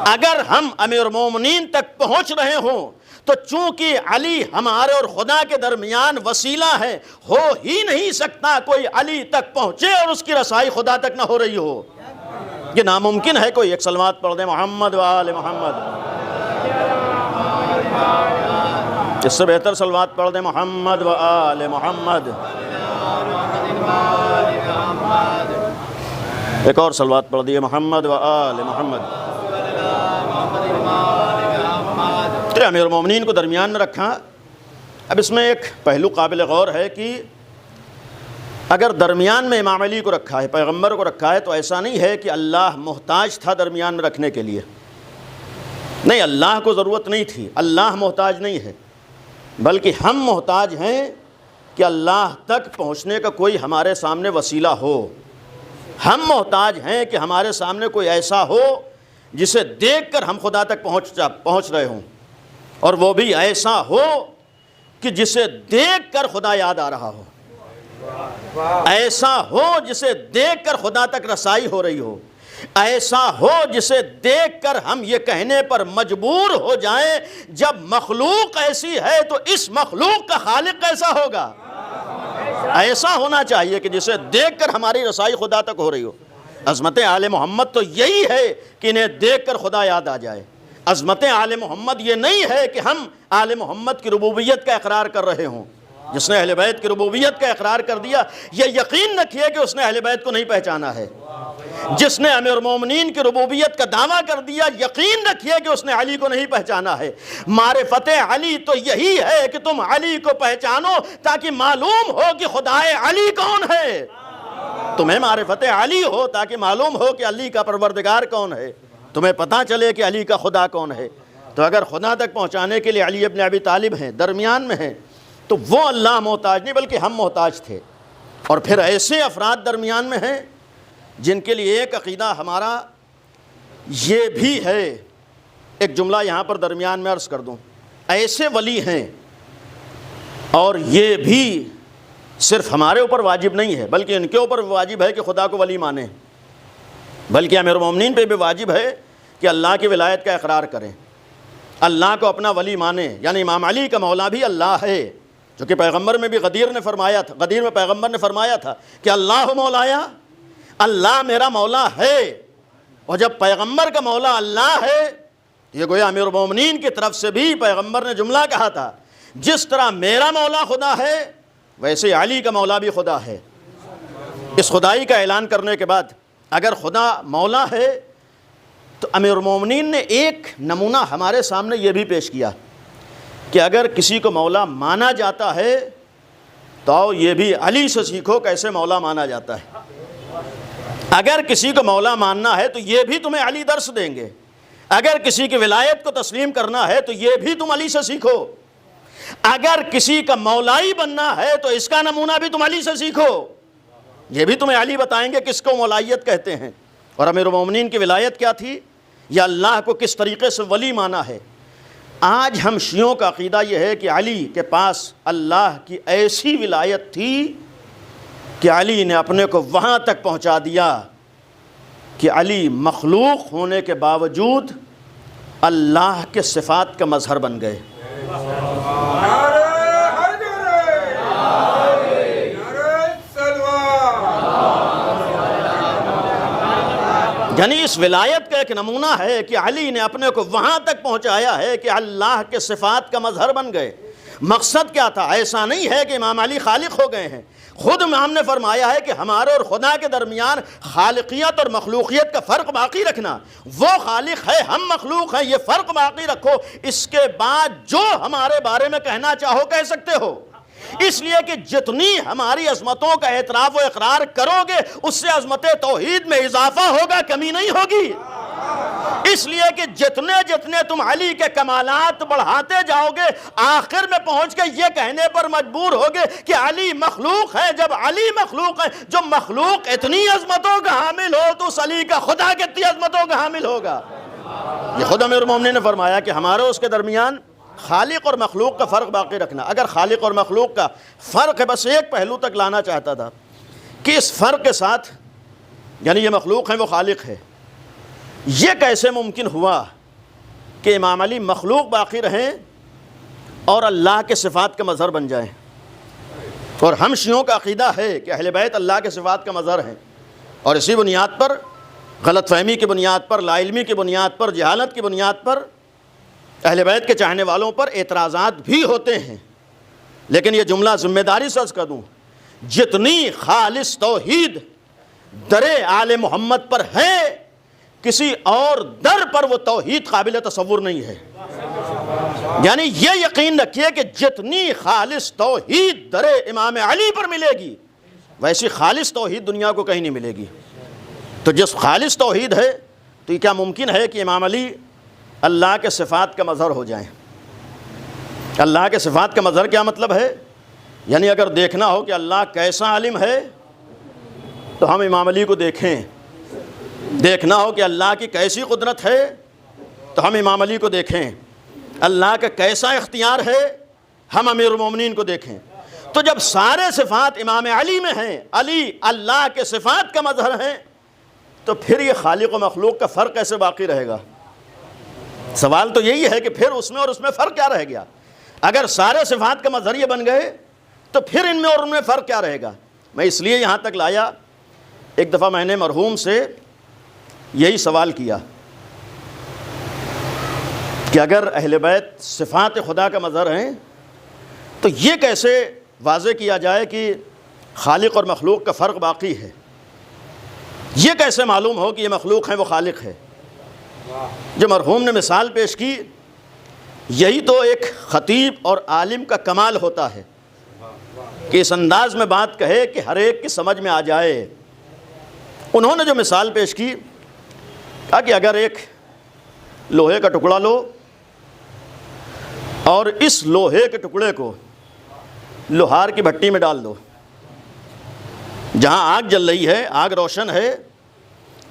اگر ہم امیر المومنین تک پہنچ رہے ہوں تو چونکہ علی ہمارے اور خدا کے درمیان وسیلہ ہے، ہو ہی نہیں سکتا کوئی علی تک پہنچے اور اس کی رسائی خدا تک نہ ہو رہی ہو، یہ ناممکن ہے۔ کوئی ایک صلوات پڑھ دیں محمد و آل محمد، اس سے بہتر صلوات پڑھ دیں محمد و آل محمد، ایک اور صلوات پڑھ دیے محمد و آل محمد۔ تو امیر المومنین کو درمیان میں رکھا۔ اب اس میں ایک پہلو قابل غور ہے کہ اگر درمیان میں امام علی کو رکھا ہے، پیغمبر کو رکھا ہے، تو ایسا نہیں ہے کہ اللہ محتاج تھا درمیان میں رکھنے کے لیے، نہیں، اللہ کو ضرورت نہیں تھی، اللہ محتاج نہیں ہے، بلکہ ہم محتاج ہیں کہ اللہ تک پہنچنے کا کوئی ہمارے سامنے وسیلہ ہو۔ ہم محتاج ہیں کہ ہمارے سامنے کوئی ایسا ہو جسے دیکھ کر ہم خدا تک پہنچ رہے ہوں، اور وہ بھی ایسا ہو کہ جسے دیکھ کر خدا یاد آ رہا ہو، ایسا ہو جسے دیکھ کر خدا تک رسائی ہو رہی ہو، ایسا ہو جسے دیکھ کر ہم یہ کہنے پر مجبور ہو جائیں جب مخلوق ایسی ہے تو اس مخلوق کا خالق کیسا ہوگا۔ ایسا ہونا چاہیے کہ جسے دیکھ کر ہماری رسائی خدا تک ہو رہی ہو۔ عظمت آل محمد تو یہی ہے کہ انہیں دیکھ کر خدا یاد آ جائے۔ عظمت آل محمد یہ نہیں ہے کہ ہم آل محمد کی ربوبیت کا اقرار کر رہے ہوں۔ جس نے اہل بیت کی ربوبیت کا اقرار کر دیا، یہ یقین رکھیے کہ اس نے اہل بیت کو نہیں پہچانا ہے۔ جس نے امیر المومنین کی ربوبیت کا دعویٰ کر دیا، یقین رکھیے کہ اس نے علی کو نہیں پہچانا ہے۔ معرفت علی تو یہی ہے کہ تم علی کو پہچانو تاکہ معلوم ہو کہ خدائے علی کون ہے۔ تمہیں معرفت علی ہو تاکہ معلوم ہو کہ علی کا پروردگار کون ہے، تمہیں پتہ چلے کہ علی کا خدا کون ہے۔ تو اگر خدا تک پہنچانے کے لیے علی ابن ابی طالب ہیں، درمیان میں ہیں، تو وہ اللہ محتاج نہیں بلکہ ہم محتاج تھے۔ اور پھر ایسے افراد درمیان میں ہیں جن کے لیے ایک عقیدہ ہمارا یہ بھی ہے، ایک جملہ یہاں پر درمیان میں عرض کر دوں، ایسے ولی ہیں، اور یہ بھی صرف ہمارے اوپر واجب نہیں ہے بلکہ ان کے اوپر واجب ہے کہ خدا کو ولی مانیں، بلکہ امیر المومنین پہ بھی واجب ہے کہ اللہ کی ولایت کا اقرار کریں، اللہ کو اپنا ولی مانیں۔ یعنی امام علی کا مولا بھی اللہ ہے، جو کہ پیغمبر میں بھی غدیر میں پیغمبر نے فرمایا تھا کہ اللہ مولایا، اللہ میرا مولا ہے۔ اور جب پیغمبر کا مولا اللہ ہے، یہ گویا امیر المومنین کی طرف سے بھی پیغمبر نے جملہ کہا تھا، جس طرح میرا مولا خدا ہے ویسے علی کا مولا بھی خدا ہے۔ اس خدائی کا اعلان کرنے کے بعد اگر خدا مولا ہے تو امیر المومنین نے ایک نمونہ ہمارے سامنے یہ بھی پیش کیا کہ اگر کسی کو مولا مانا جاتا ہے تو یہ بھی علی سے سیکھو کیسے مولا مانا جاتا ہے۔ اگر کسی کو مولا ماننا ہے تو یہ بھی تمہیں علی درس دیں گے، اگر کسی کی ولایت کو تسلیم کرنا ہے تو یہ بھی تم علی سے سیکھو، اگر کسی کا مولائی بننا ہے تو اس کا نمونہ بھی تم علی سے سیکھو، یہ بھی تمہیں علی بتائیں گے کس کو مولائیت کہتے ہیں۔ اور امیر المومنین کی ولایت کیا تھی، یا اللہ کو کس طریقے سے ولی مانا ہے۔ آج ہم شیعوں کا عقیدہ یہ ہے کہ علی کے پاس اللہ کی ایسی ولایت تھی کہ علی نے اپنے کو وہاں تک پہنچا دیا کہ علی مخلوق ہونے کے باوجود اللہ کے صفات کا مظہر بن گئے۔ یعنی اس ولایت کا ایک نمونہ ہے کہ علی نے اپنے کو وہاں تک پہنچایا ہے کہ اللہ کے صفات کا مظہر بن گئے۔ مقصد کیا تھا؟ ایسا نہیں ہے کہ امام علی خالق ہو گئے ہیں، خود امام نے فرمایا ہے کہ ہمارے اور خدا کے درمیان خالقیت اور مخلوقیت کا فرق باقی رکھنا، وہ خالق ہے ہم مخلوق ہیں، یہ فرق باقی رکھو، اس کے بعد جو ہمارے بارے میں کہنا چاہو کہہ سکتے ہو۔ اس لیے کہ جتنی ہماری عظمتوں کا اعتراف و اقرار کرو گے اس سے عظمت توحید میں اضافہ ہوگا، کمی نہیں ہوگی۔ اس لیے کہ جتنے تم علی کے کمالات بڑھاتے جاؤ گے، آخر میں پہنچ کے یہ کہنے پر مجبور ہوگے کہ علی مخلوق ہے۔ جب علی مخلوق ہے، جو مخلوق اتنی عظمتوں کا حامل ہو تو اس علی کا خدا کتنی عظمتوں کا حامل ہوگا۔ یہ خود امیر المومنین نے فرمایا کہ ہمارے اس کے درمیان خالق اور مخلوق کا فرق باقی رکھنا۔ اگر خالق اور مخلوق کا فرق ہے، بس ایک پہلو تک لانا چاہتا تھا کہ اس فرق کے ساتھ، یعنی یہ مخلوق ہیں وہ خالق ہے، یہ کیسے ممکن ہوا کہ امام علی مخلوق باقی رہیں اور اللہ کے صفات کا مظہر بن جائیں؟ اور ہم شیعوں کا عقیدہ ہے کہ اہل بیت اللہ کے صفات کا مظہر ہیں، اور اسی بنیاد پر، غلط فہمی کی بنیاد پر، لا علمی کی بنیاد پر، جہالت کی بنیاد پر اہل بیت کے چاہنے والوں پر اعتراضات بھی ہوتے ہیں۔ لیکن یہ جملہ ذمہ داری سے عرض کر دوں، جتنی خالص توحید در آل محمد پر ہے، کسی اور در پر وہ توحید قابل تصور نہیں ہے۔ یعنی یہ یقین رکھیے کہ جتنی خالص توحید در امام علی پر ملے گی، ویسی خالص توحید دنیا کو کہیں نہیں ملے گی۔ تو جس خالص توحید ہے، تو یہ کیا ممکن ہے کہ امام علی اللہ کے صفات کا مظہر ہو جائیں؟ اللہ کے صفات کا مظہر کیا مطلب ہے؟ یعنی اگر دیکھنا ہو کہ اللہ کیسا عالم ہے تو ہم امام علی کو دیکھیں، دیکھنا ہو کہ اللہ کی کیسی قدرت ہے تو ہم امام علی کو دیکھیں، اللہ کا کیسا اختیار ہے ہم امیر المومنین کو دیکھیں۔ تو جب سارے صفات امام علی میں ہیں، علی اللہ کے صفات کا مظہر ہیں، تو پھر یہ خالق و مخلوق کا فرق کیسے باقی رہے گا؟ سوال تو یہی ہے کہ پھر اس میں اور اس میں فرق کیا رہ گیا؟ اگر سارے صفات کا مظہر یہ بن گئے تو پھر ان میں اور ان میں فرق کیا رہے گا؟ میں اس لیے یہاں تک لایا، ایک دفعہ میں نے مرحوم سے یہی سوال کیا کہ اگر اہل بیت صفات خدا کا مظہر ہیں تو یہ کیسے واضح کیا جائے کہ خالق اور مخلوق کا فرق باقی ہے؟ یہ کیسے معلوم ہو کہ یہ مخلوق ہیں وہ خالق ہے؟ جو مرحوم نے مثال پیش کی، یہی تو ایک خطیب اور عالم کا کمال ہوتا ہے کہ اس انداز میں بات کہے کہ ہر ایک کی سمجھ میں آ جائے۔ انہوں نے جو مثال پیش کی، کہا کہ اگر ایک لوہے کا ٹکڑا لو اور اس لوہے کے ٹکڑے کو لوہار کی بھٹی میں ڈال دو، جہاں آگ جل رہی ہے، آگ روشن ہے،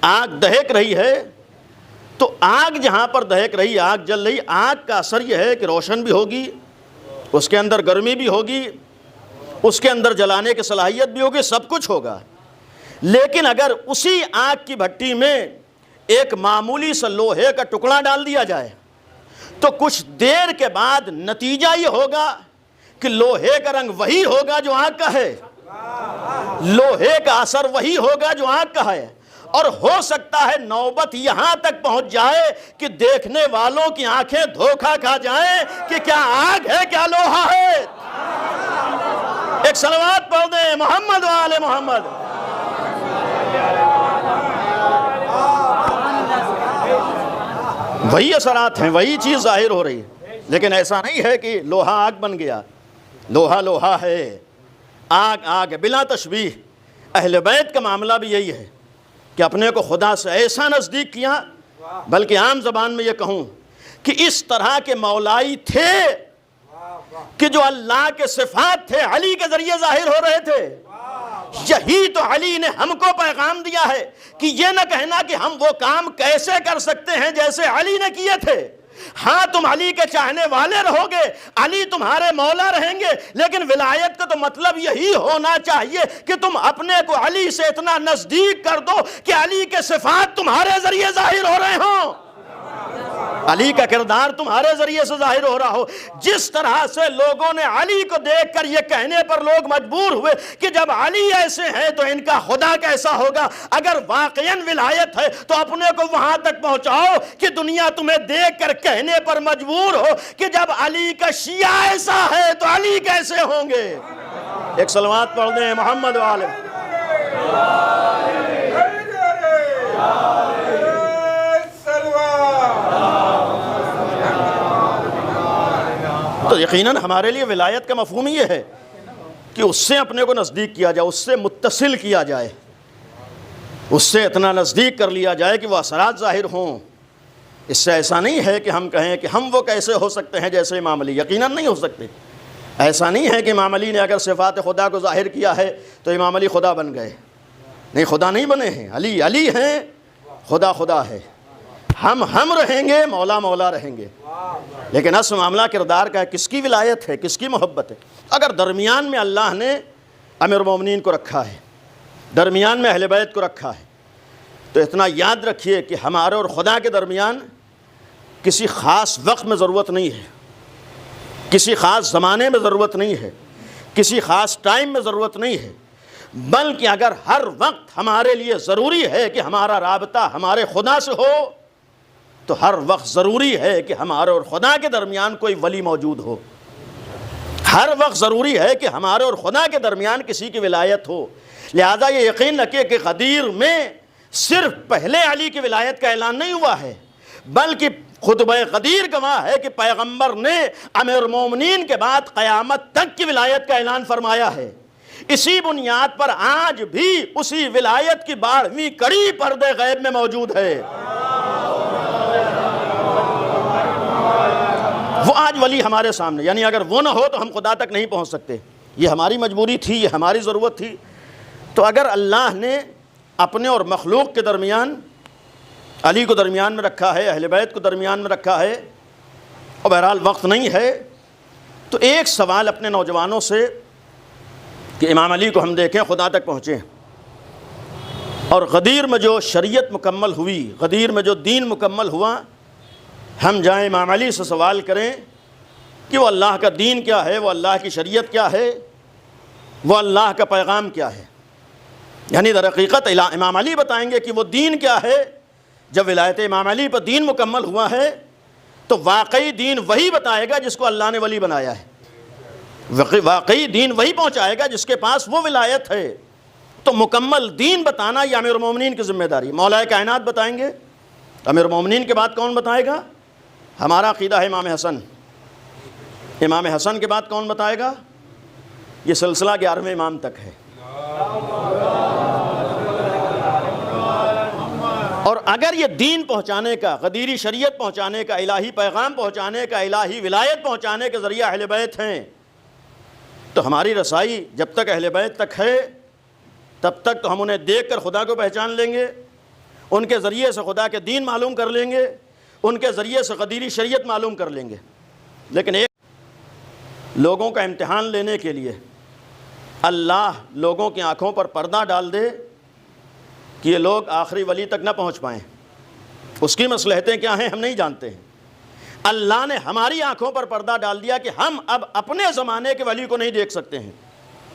آگ دہک رہی ہے، تو آگ جہاں پر دہک رہی، آگ جل رہی، آگ کا اثر یہ ہے کہ روشن بھی ہوگی، اس کے اندر گرمی بھی ہوگی، اس کے اندر جلانے کی صلاحیت بھی ہوگی، سب کچھ ہوگا۔ لیکن اگر اسی آگ کی بھٹی میں ایک معمولی سا لوہے کا ٹکڑا ڈال دیا جائے تو کچھ دیر کے بعد نتیجہ یہ ہوگا کہ لوہے کا رنگ وہی ہوگا جو آگ کا ہے، لوہے کا اثر وہی ہوگا جو آگ کا ہے، اور ہو سکتا ہے نوبت یہاں تک پہنچ جائے کہ دیکھنے والوں کی آنکھیں دھوکہ کھا جائیں کہ کیا آگ ہے کیا لوہا ہے۔ ایک صلوات پڑھ دیں محمد و آل محمد۔ وہی اثرات ہیں، وہی چیز ظاہر ہو رہی ہے، لیکن ایسا نہیں ہے کہ لوہا آگ بن گیا، لوہا لوہا ہے، آگ آگ ہے، بلا تشبیہ۔ اہل بیت کا معاملہ بھی یہی ہے کہ اپنے کو خدا سے ایسا نزدیک کیا، بلکہ عام زبان میں یہ کہوں کہ اس طرح کے مولائی تھے کہ جو اللہ کے صفات تھے علی کے ذریعے ظاہر ہو رہے تھے۔ یہی تو علی نے ہم کو پیغام دیا ہے کہ یہ نہ کہنا کہ ہم وہ کام کیسے کر سکتے ہیں جیسے علی نے کیے تھے۔ ہاں تم علی کے چاہنے والے رہو گے، علی تمہارے مولا رہیں گے، لیکن ولایت کا تو مطلب یہی ہونا چاہیے کہ تم اپنے کو علی سے اتنا نزدیک کر دو کہ علی کے صفات تمہارے ذریعے ظاہر ہو رہے ہوں۔ علی کا کردار تمہارے ذریعے سے ظاہر ہو رہا ہو. جس طرح سے لوگوں نے علی کو دیکھ کر یہ کہنے پر لوگ مجبور ہوئے کہ جب علی ایسے ہیں تو ان کا خدا کیسا ہوگا. اگر واقعاً ولایت ہے تو اپنے کو وہاں تک پہنچاؤ کہ دنیا تمہیں دیکھ کر کہنے پر مجبور ہو کہ جب علی کا شیعہ ایسا ہے تو علی کیسے ہوں گے. ایک صلوات پڑھ دیں محمد و آلہ. تو یقیناً ہمارے لیے ولایت کا مفہوم یہ ہے کہ اس سے اپنے کو نزدیک کیا جائے، اس سے متصل کیا جائے، اس سے اتنا نزدیک کر لیا جائے کہ وہ اثرات ظاہر ہوں. اس سے ایسا نہیں ہے کہ ہم کہیں کہ ہم وہ کیسے ہو سکتے ہیں جیسے امام علی. یقیناً نہیں ہو سکتے. ایسا نہیں ہے کہ امام علی نے اگر صفات خدا کو ظاہر کیا ہے تو امام علی خدا بن گئے. نہیں، خدا نہیں بنے ہیں. علی علی ہیں، خدا خدا ہے. ہم رہیں گے، مولا مولا رہیں گے. لیکن اصل معاملہ کردار کا ہے. کس کی ولایت ہے، کس کی محبت ہے. اگر درمیان میں اللہ نے امیر المومنین کو رکھا ہے، درمیان میں اہل بیت کو رکھا ہے، تو اتنا یاد رکھیے کہ ہمارے اور خدا کے درمیان کسی خاص وقت میں ضرورت نہیں ہے، کسی خاص زمانے میں ضرورت نہیں ہے، کسی خاص ٹائم میں ضرورت نہیں ہے. بلکہ اگر ہر وقت ہمارے لیے ضروری ہے کہ ہمارا رابطہ ہمارے خدا سے ہو تو ہر وقت ضروری ہے کہ ہمارے اور خدا کے درمیان کوئی ولی موجود ہو. ہر وقت ضروری ہے کہ ہمارے اور خدا کے درمیان کسی کی ولایت ہو. لہذا یہ یقین رکھیں کہ غدیر میں صرف پہلے علی کی ولایت کا اعلان نہیں ہوا ہے، بلکہ خطبہ غدیر گواہ ہے کہ پیغمبر نے امیر المومنین کے بعد قیامت تک کی ولایت کا اعلان فرمایا ہے. اسی بنیاد پر آج بھی اسی ولایت کی 12ویں کڑی پردے غیب میں موجود ہے. وہ آج ولی ہمارے سامنے، یعنی اگر وہ نہ ہو تو ہم خدا تک نہیں پہنچ سکتے. یہ ہماری مجبوری تھی، یہ ہماری ضرورت تھی. تو اگر اللہ نے اپنے اور مخلوق کے درمیان علی کو درمیان میں رکھا ہے، اہل بیت کو درمیان میں رکھا ہے، اور بہرحال وقت نہیں ہے، تو ایک سوال اپنے نوجوانوں سے کہ امام علی کو ہم دیکھیں خدا تک پہنچے، اور غدیر میں جو شریعت مکمل ہوئی، غدیر میں جو دین مکمل ہوا، ہم جائیں امام علی سے سوال کریں کہ وہ اللہ کا دین کیا ہے، وہ اللہ کی شریعت کیا ہے، وہ اللہ کا پیغام کیا ہے. یعنی در حقیقت امام علی بتائیں گے کہ وہ دین کیا ہے. جب ولایت امام علی پر دین مکمل ہوا ہے تو واقعی دین وہی بتائے گا جس کو اللہ نے ولی بنایا ہے. واقعی دین وہی پہنچائے گا جس کے پاس وہ ولایت ہے. تو مکمل دین بتانا یہ امیر المومنین کی ذمہ داری. مولا کائنات بتائیں گے. امیر المومنین کے بعد کون بتائے گا؟ ہمارا عقیدہ ہے امام حسن. امام حسن کے بعد کون بتائے گا؟ یہ سلسلہ 11ویں امام تک ہے. اور اگر یہ دین پہنچانے کا، غدیری شریعت پہنچانے کا، الہی پیغام پہنچانے کا، الہی ولایت پہنچانے کے ذریعہ اہل بیت ہیں، تو ہماری رسائی جب تک اہل بیت تک ہے تب تک تو ہم انہیں دیکھ کر خدا کو پہچان لیں گے، ان کے ذریعے سے خدا کے دین معلوم کر لیں گے، ان کے ذریعے سے غدیری شریعت معلوم کر لیں گے. لیکن ایک لوگوں کا امتحان لینے کے لیے اللہ لوگوں کی آنکھوں پر پردہ ڈال دے کہ یہ لوگ آخری ولی تک نہ پہنچ پائیں. اس کی مصلحتیں کیا ہیں ہم نہیں جانتے ہیں. اللہ نے ہماری آنکھوں پر پردہ ڈال دیا کہ ہم اب اپنے زمانے کے ولی کو نہیں دیکھ سکتے ہیں.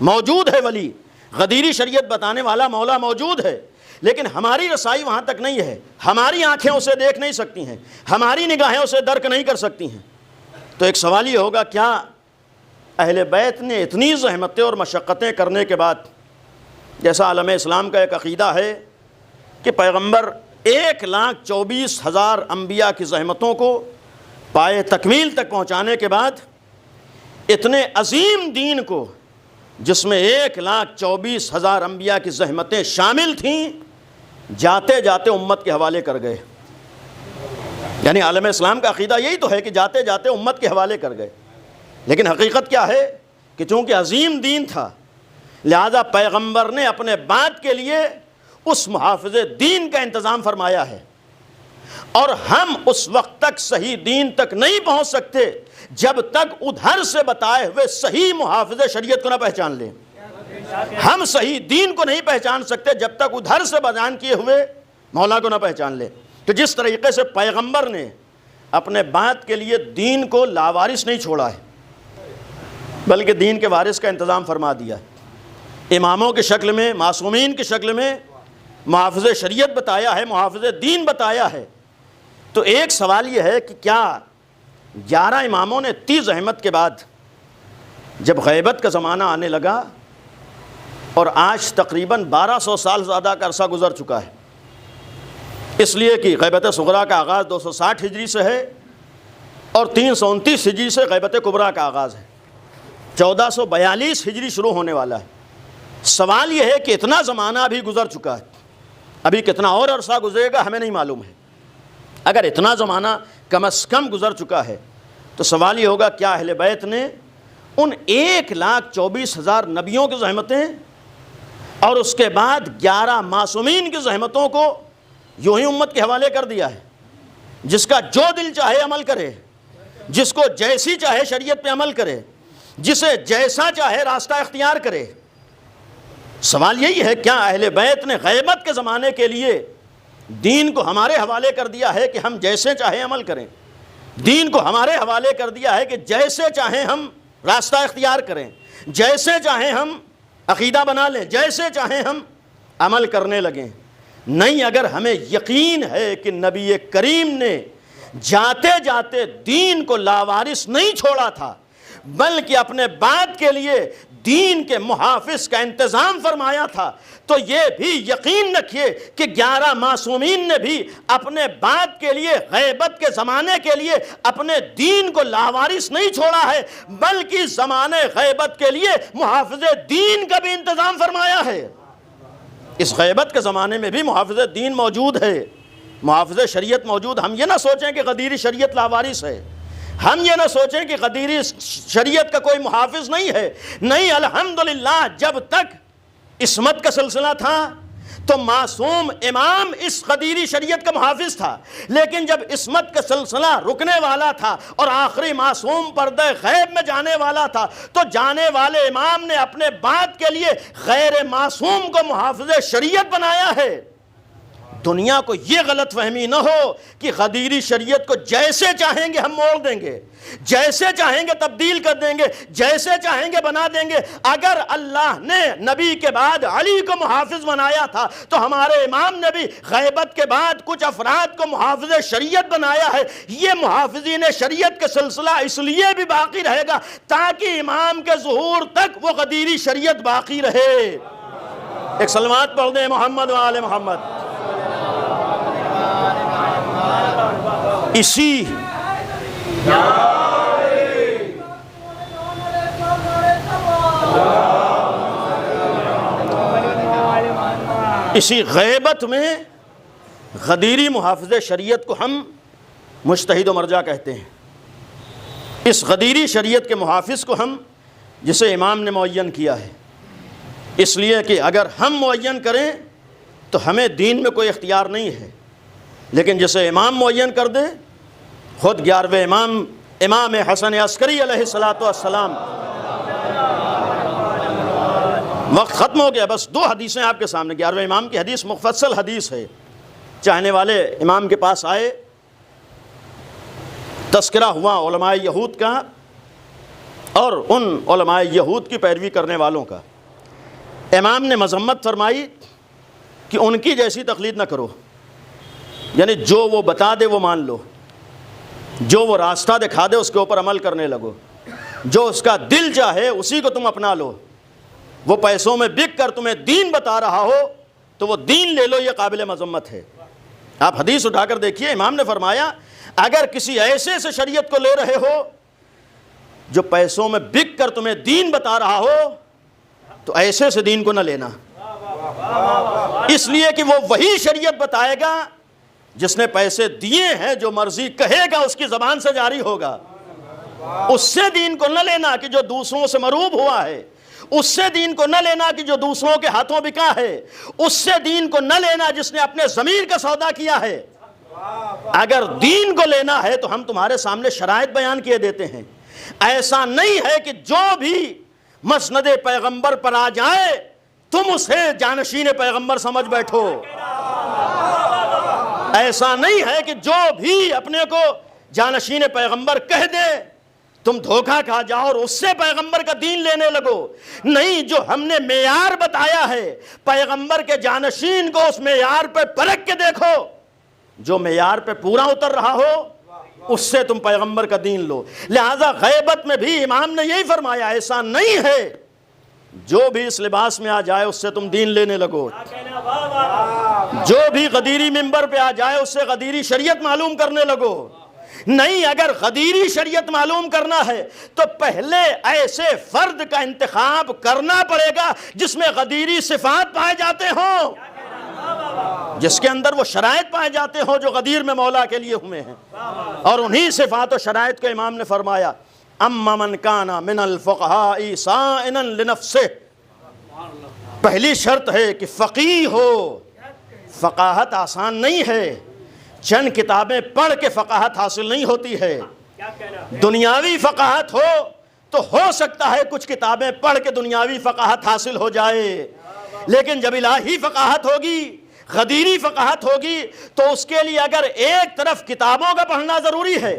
موجود ہے ولی، غدیری شریعت بتانے والا مولا موجود ہے، لیکن ہماری رسائی وہاں تک نہیں ہے. ہماری آنکھیں اسے دیکھ نہیں سکتی ہیں، ہماری نگاہیں اسے درک نہیں کر سکتی ہیں. تو ایک سوال یہ ہوگا، کیا اہل بیت نے اتنی زحمتیں اور مشقتیں کرنے کے بعد، جیسا عالم اسلام کا ایک عقیدہ ہے کہ پیغمبر 1,24,000 انبیاء کی زحمتوں کو پائے تکمیل تک پہنچانے کے بعد اتنے عظیم دین کو جس میں 1,24,000 انبیاء کی زحمتیں شامل تھیں، جاتے جاتے امت کے حوالے کر گئے. یعنی عالم اسلام کا عقیدہ یہی تو ہے کہ جاتے جاتے امت کے حوالے کر گئے. لیکن حقیقت کیا ہے کہ چونکہ عظیم دین تھا لہذا پیغمبر نے اپنے بعد کے لیے اس محافظ دین کا انتظام فرمایا ہے، اور ہم اس وقت تک صحیح دین تک نہیں پہنچ سکتے جب تک ادھر سے بتائے ہوئے صحیح محافظ شریعت کو نہ پہچان لیں. ہم صحیح دین کو نہیں پہچان سکتے جب تک ادھر سے بیان کیے ہوئے مولا کو نہ پہچان لیں. تو جس طریقے سے پیغمبر نے اپنے بات کے لیے دین کو لاوارث نہیں چھوڑا ہے، بلکہ دین کے وارث کا انتظام فرما دیا ہے۔ اماموں کی شکل میں، معصومین کی شکل میں محافظ شریعت بتایا ہے، محافظ دین بتایا ہے۔ تو ایک سوال یہ ہے کہ کیا 11 اماموں نے 30 زحمت کے بعد جب غیبت کا زمانہ آنے لگا، اور آج تقریباً 1200 سال زیادہ کا عرصہ گزر چکا ہے، اس لیے کہ غیبت صغریٰ کا آغاز 260 ہجری سے ہے اور 329 ہجری سے غیبت کبریٰ کا آغاز ہے، 1442 ہجری شروع ہونے والا ہے۔ سوال یہ ہے کہ اتنا زمانہ ابھی گزر چکا ہے، ابھی کتنا اور عرصہ گزرے گا ہمیں نہیں معلوم ہے۔ اگر اتنا زمانہ کم از کم گزر چکا ہے تو سوال یہ ہوگا کیا اہل بیت نے ان 1,24,000 نبیوں کی زحمتیں اور اس کے بعد 11 معصومین کی زحمتوں کو یوں ہی امت کے حوالے کر دیا ہے؟ جس کا جو دل چاہے عمل کرے، جس کو جیسی چاہے شریعت پہ عمل کرے، جسے جیسا چاہے راستہ اختیار کرے۔ سوال یہی ہے کیا اہل بیت نے غیبت کے زمانے کے لیے دین کو ہمارے حوالے کر دیا ہے کہ ہم جیسے چاہیں عمل کریں، دین کو ہمارے حوالے کر دیا ہے کہ جیسے چاہیں ہم راستہ اختیار کریں، جیسے چاہیں ہم عقیدہ بنا لیں، جیسے چاہیں ہم عمل کرنے لگیں؟ نہیں، اگر ہمیں یقین ہے کہ نبی کریم نے جاتے جاتے دین کو لاوارث نہیں چھوڑا تھا بلکہ اپنے بعد کے لیے دین کے محافظ کا انتظام فرمایا تھا، تو یہ بھی یقین رکھیے کہ 11 معصومین نے بھی اپنے بعد کے لیے غیبت کے زمانے کے لیے اپنے دین کو لاوارث نہیں چھوڑا ہے، بلکہ زمانے غیبت کے لیے محافظ دین کا بھی انتظام فرمایا ہے۔ اس غیبت کے زمانے میں بھی محافظ دین موجود ہے، محافظ شریعت موجود۔ ہم یہ نہ سوچیں کہ غدیری شریعت لاوارث ہے، ہم یہ نہ سوچیں کہ غدیری شریعت کا کوئی محافظ نہیں ہے۔ نہیں، الحمدللہ جب تک عصمت کا سلسلہ تھا تو معصوم امام اس غدیری شریعت کا محافظ تھا، لیکن جب عصمت کا سلسلہ رکنے والا تھا اور آخری معصوم پردہ غیب میں جانے والا تھا تو جانے والے امام نے اپنے بعد کے لیے غیر معصوم کو محافظ شریعت بنایا ہے۔ دنیا کو یہ غلط فہمی نہ ہو کہ غدیری شریعت کو جیسے چاہیں گے ہم موڑ دیں گے، جیسے چاہیں گے تبدیل کر دیں گے، جیسے چاہیں گے بنا دیں گے۔ اگر اللہ نے نبی کے بعد علی کو محافظ بنایا تھا تو ہمارے امام نے بھی غیبت کے بعد کچھ افراد کو محافظ شریعت بنایا ہے۔ یہ محافظین شریعت کا سلسلہ اس لیے بھی باقی رہے گا تاکہ امام کے ظہور تک وہ غدیری شریعت باقی رہے۔ ایک سلوات پڑھ دیں محمد و آل محمد۔ اسی غیبت میں غدیری محافظ شریعت کو ہم مجتہد و مرجع کہتے ہیں۔ اس غدیری شریعت کے محافظ کو ہم جسے امام نے معین کیا ہے، اس لیے کہ اگر ہم معین کریں تو ہمیں دین میں کوئی اختیار نہیں ہے، لیکن جسے امام معین کر دے، خود 11ویں امام حسن عسکری علیہ السلام۔ وقت ختم ہو گیا، بس 2 حدیثیں آپ کے سامنے۔ 11ویں امام کی حدیث مفصل حدیث ہے، چاہنے والے امام کے پاس آئے، تذکرہ ہوا علماء یہود کا اور ان علماء یہود کی پیروی کرنے والوں کا۔ امام نے مذمت فرمائی کہ ان کی جیسی تقلید نہ کرو، یعنی جو وہ بتا دے وہ مان لو، جو وہ راستہ دکھا دے اس کے اوپر عمل کرنے لگو، جو اس کا دل چاہے اسی کو تم اپنا لو۔ وہ پیسوں میں بک کر تمہیں دین بتا رہا ہو تو وہ دین لے لو، یہ قابل مذمت ہے۔ آپ حدیث اٹھا کر دیکھیے، امام نے فرمایا اگر کسی ایسے سے شریعت کو لے رہے ہو جو پیسوں میں بک کر تمہیں دین بتا رہا ہو تو ایسے سے دین کو نہ لینا، اس لیے کہ وہ وہی شریعت بتائے گا جس نے پیسے دیے ہیں، جو مرضی کہے گا اس کی زبان سے جاری ہوگا۔ اس سے دین کو نہ لینا کہ جو دوسروں سے مروب ہوا ہے، اس سے دین کو نہ لینا کہ جو دوسروں کے ہاتھوں بکا ہے، اس سے دین کو نہ لینا جس نے اپنے ضمیر کا سودا کیا ہے۔ اگر دین کو لینا ہے تو ہم تمہارے سامنے شرائط بیان کیے دیتے ہیں۔ ایسا نہیں ہے کہ جو بھی مسند پیغمبر پر آ جائے تم اسے جانشین پیغمبر سمجھ بیٹھو۔ ایسا نہیں ہے کہ جو بھی اپنے کو جانشین پیغمبر کہہ دے تم دھوکہ کھا جاؤ اور اس سے پیغمبر کا دین لینے لگو. نہیں، جو ہم نے معیار بتایا ہے پیغمبر کے جانشین کو اس معیار پہ پرکھ کے دیکھو، جو معیار پہ پورا اتر رہا ہو اس سے تم پیغمبر کا دین لو. لہذا غیبت میں بھی امام نے یہی فرمایا، ایسا نہیں ہے جو بھی اس لباس میں آ جائے اس سے تم دین لینے لگو، جو بھی غدیری منبر پہ آ جائے اس سے غدیری شریعت معلوم کرنے لگو. نہیں، اگر غدیری شریعت معلوم کرنا ہے تو پہلے ایسے فرد کا انتخاب کرنا پڑے گا جس میں غدیری صفات پائے جاتے ہوں، جس کے اندر وہ شرائط پائے جاتے ہوں جو غدیر میں مولا کے لیے ہوئے ہیں. اور انہی صفات و شرائط کو امام نے فرمایا اما من کان من الفقہاء صائنا لنفسہ. پہلی شرط ہے کہ فقیہ ہو. فقاہت آسان نہیں ہے، چند کتابیں پڑھ کے فقاہت حاصل نہیں ہوتی ہے. دنیاوی فقاہت ہو تو ہو سکتا ہے کچھ کتابیں پڑھ کے دنیاوی فقاہت حاصل ہو جائے، لیکن جب الہی فقاہت ہوگی، غدیری فقاہت ہوگی تو اس کے لیے اگر ایک طرف کتابوں کا پڑھنا ضروری ہے،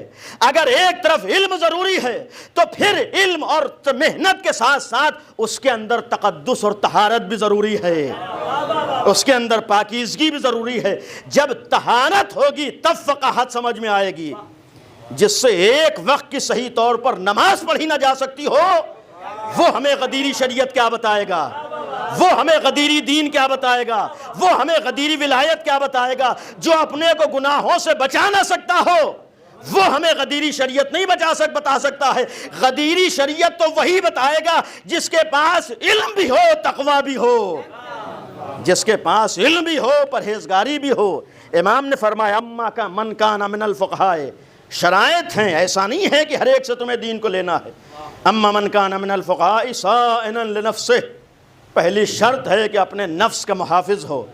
اگر ایک طرف علم ضروری ہے، تو پھر علم اور محنت کے ساتھ ساتھ اس کے اندر تقدس اور طہارت بھی ضروری ہے، اس کے اندر پاکیزگی بھی ضروری ہے. جب طہارت ہوگی تب فقاہت سمجھ میں آئے گی. جس سے ایک وقت کی صحیح طور پر نماز پڑھی نہ جا سکتی ہو، وہ ہمیں غدیری شریعت کیا بتائے گا، وہ ہمیں غدیری دین کیا بتائے گا، وہ ہمیں غدیری ولایت کیا بتائے گا. جو اپنے کو گناہوں سے بچا نہ سکتا ہو وہ ہمیں غدیری شریعت نہیں بتا سکتا ہے. غدیری شریعت تو وہی بتائے گا جس کے پاس علم بھی ہو، تقوی بھی ہو، جس کے پاس علم بھی ہو، پرہیزگاری بھی ہو. امام نے فرمایا اما کا من کان من الفقہاء. شرائط ہیں، ایسا نہیں ہے کہ ہر ایک سے تمہیں دین کو لینا ہے. اما من کان من الفقہاء صائنا لنفسہ. پہلی شرط ہے کہ اپنے نفس کا محافظ ہو.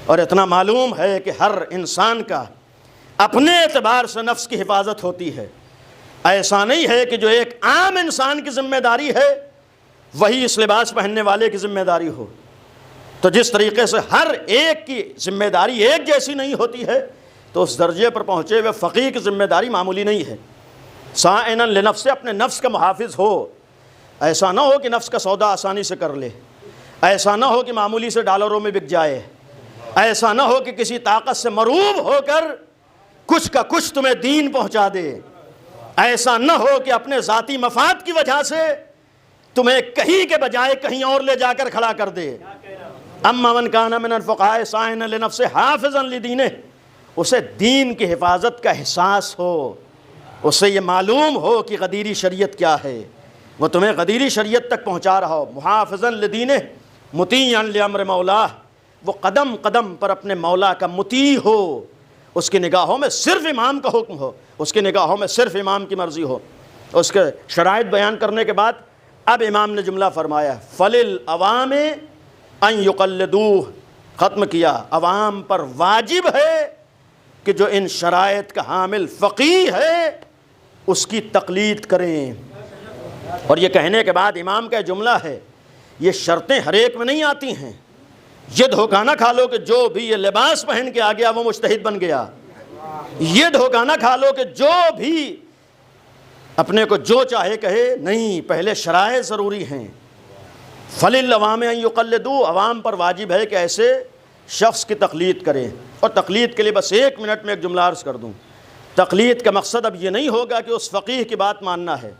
اور اتنا معلوم ہے کہ ہر انسان کا اپنے اعتبار سے نفس کی حفاظت ہوتی ہے. ایسا نہیں ہے کہ جو ایک عام انسان کی ذمہ داری ہے وہی اس لباس پہننے والے کی ذمہ داری ہو. تو جس طریقے سے ہر ایک کی ذمہ داری ایک جیسی نہیں ہوتی ہے تو اس درجے پر پہنچے ہوئے فقیہ کی ذمہ داری معمولی نہیں ہے. صائنا لنفسہ، اپنے نفس کا محافظ ہو. ایسا نہ ہو کہ نفس کا سودا آسانی سے کر لے، ایسا نہ ہو کہ معمولی سے ڈالروں میں بک جائے، ایسا نہ ہو کہ کسی طاقت سے مروب ہو کر کچھ کا کچھ تمہیں دین پہنچا دے، ایسا نہ ہو کہ اپنے ذاتی مفاد کی وجہ سے تمہیں کہیں کے بجائے کہیں اور لے جا کر کھڑا کر دے. اما من کان من الفقہاء صائنا لنفسہ حافظا لدینہ. اسے دین کی حفاظت کا احساس ہو، اسے یہ معلوم ہو کہ غدیری شریعت کیا ہے، وہ تمہیں غدیری شریعت تک پہنچا رہا ہو. محافظا لدینہ مطیعا لامر مولا. وہ قدم قدم پر اپنے مولا کا مطیع ہو، اس کی نگاہوں میں صرف امام کا حکم ہو، اس کی نگاہوں میں صرف امام کی مرضی ہو. اس کے شرائط بیان کرنے کے بعد اب امام نے جملہ فرمایا فَلِلْعَوَامِ أَن يُقَلِّدُوهُ. ختم کیا. عوام پر واجب ہے کہ جو ان شرائط کا حامل فقیہ ہے اس کی تقلید کریں. اور یہ کہنے کے بعد امام کا جملہ ہے یہ شرطیں ہر ایک میں نہیں آتی ہیں. یہ دھوکہ نہ کھا لو کہ جو بھی یہ لباس پہن کے آ گیا وہ مجتہد بن گیا. یہ دھوکہ نہ کھا لو کہ جو بھی اپنے کو جو چاہے کہے. نہیں، پہلے شرائط ضروری ہیں. فَلِلْعَوَامِ أَن يُقَلِّدُوهُ. عوام پر واجب ہے کہ ایسے شخص کی تقلید کریں. اور تقلید کے لیے بس 1 منٹ میں ایک جملہ عرض کر دوں. تقلید کا مقصد اب یہ نہیں ہوگا کہ اس فقیہ کی بات ماننا ہے.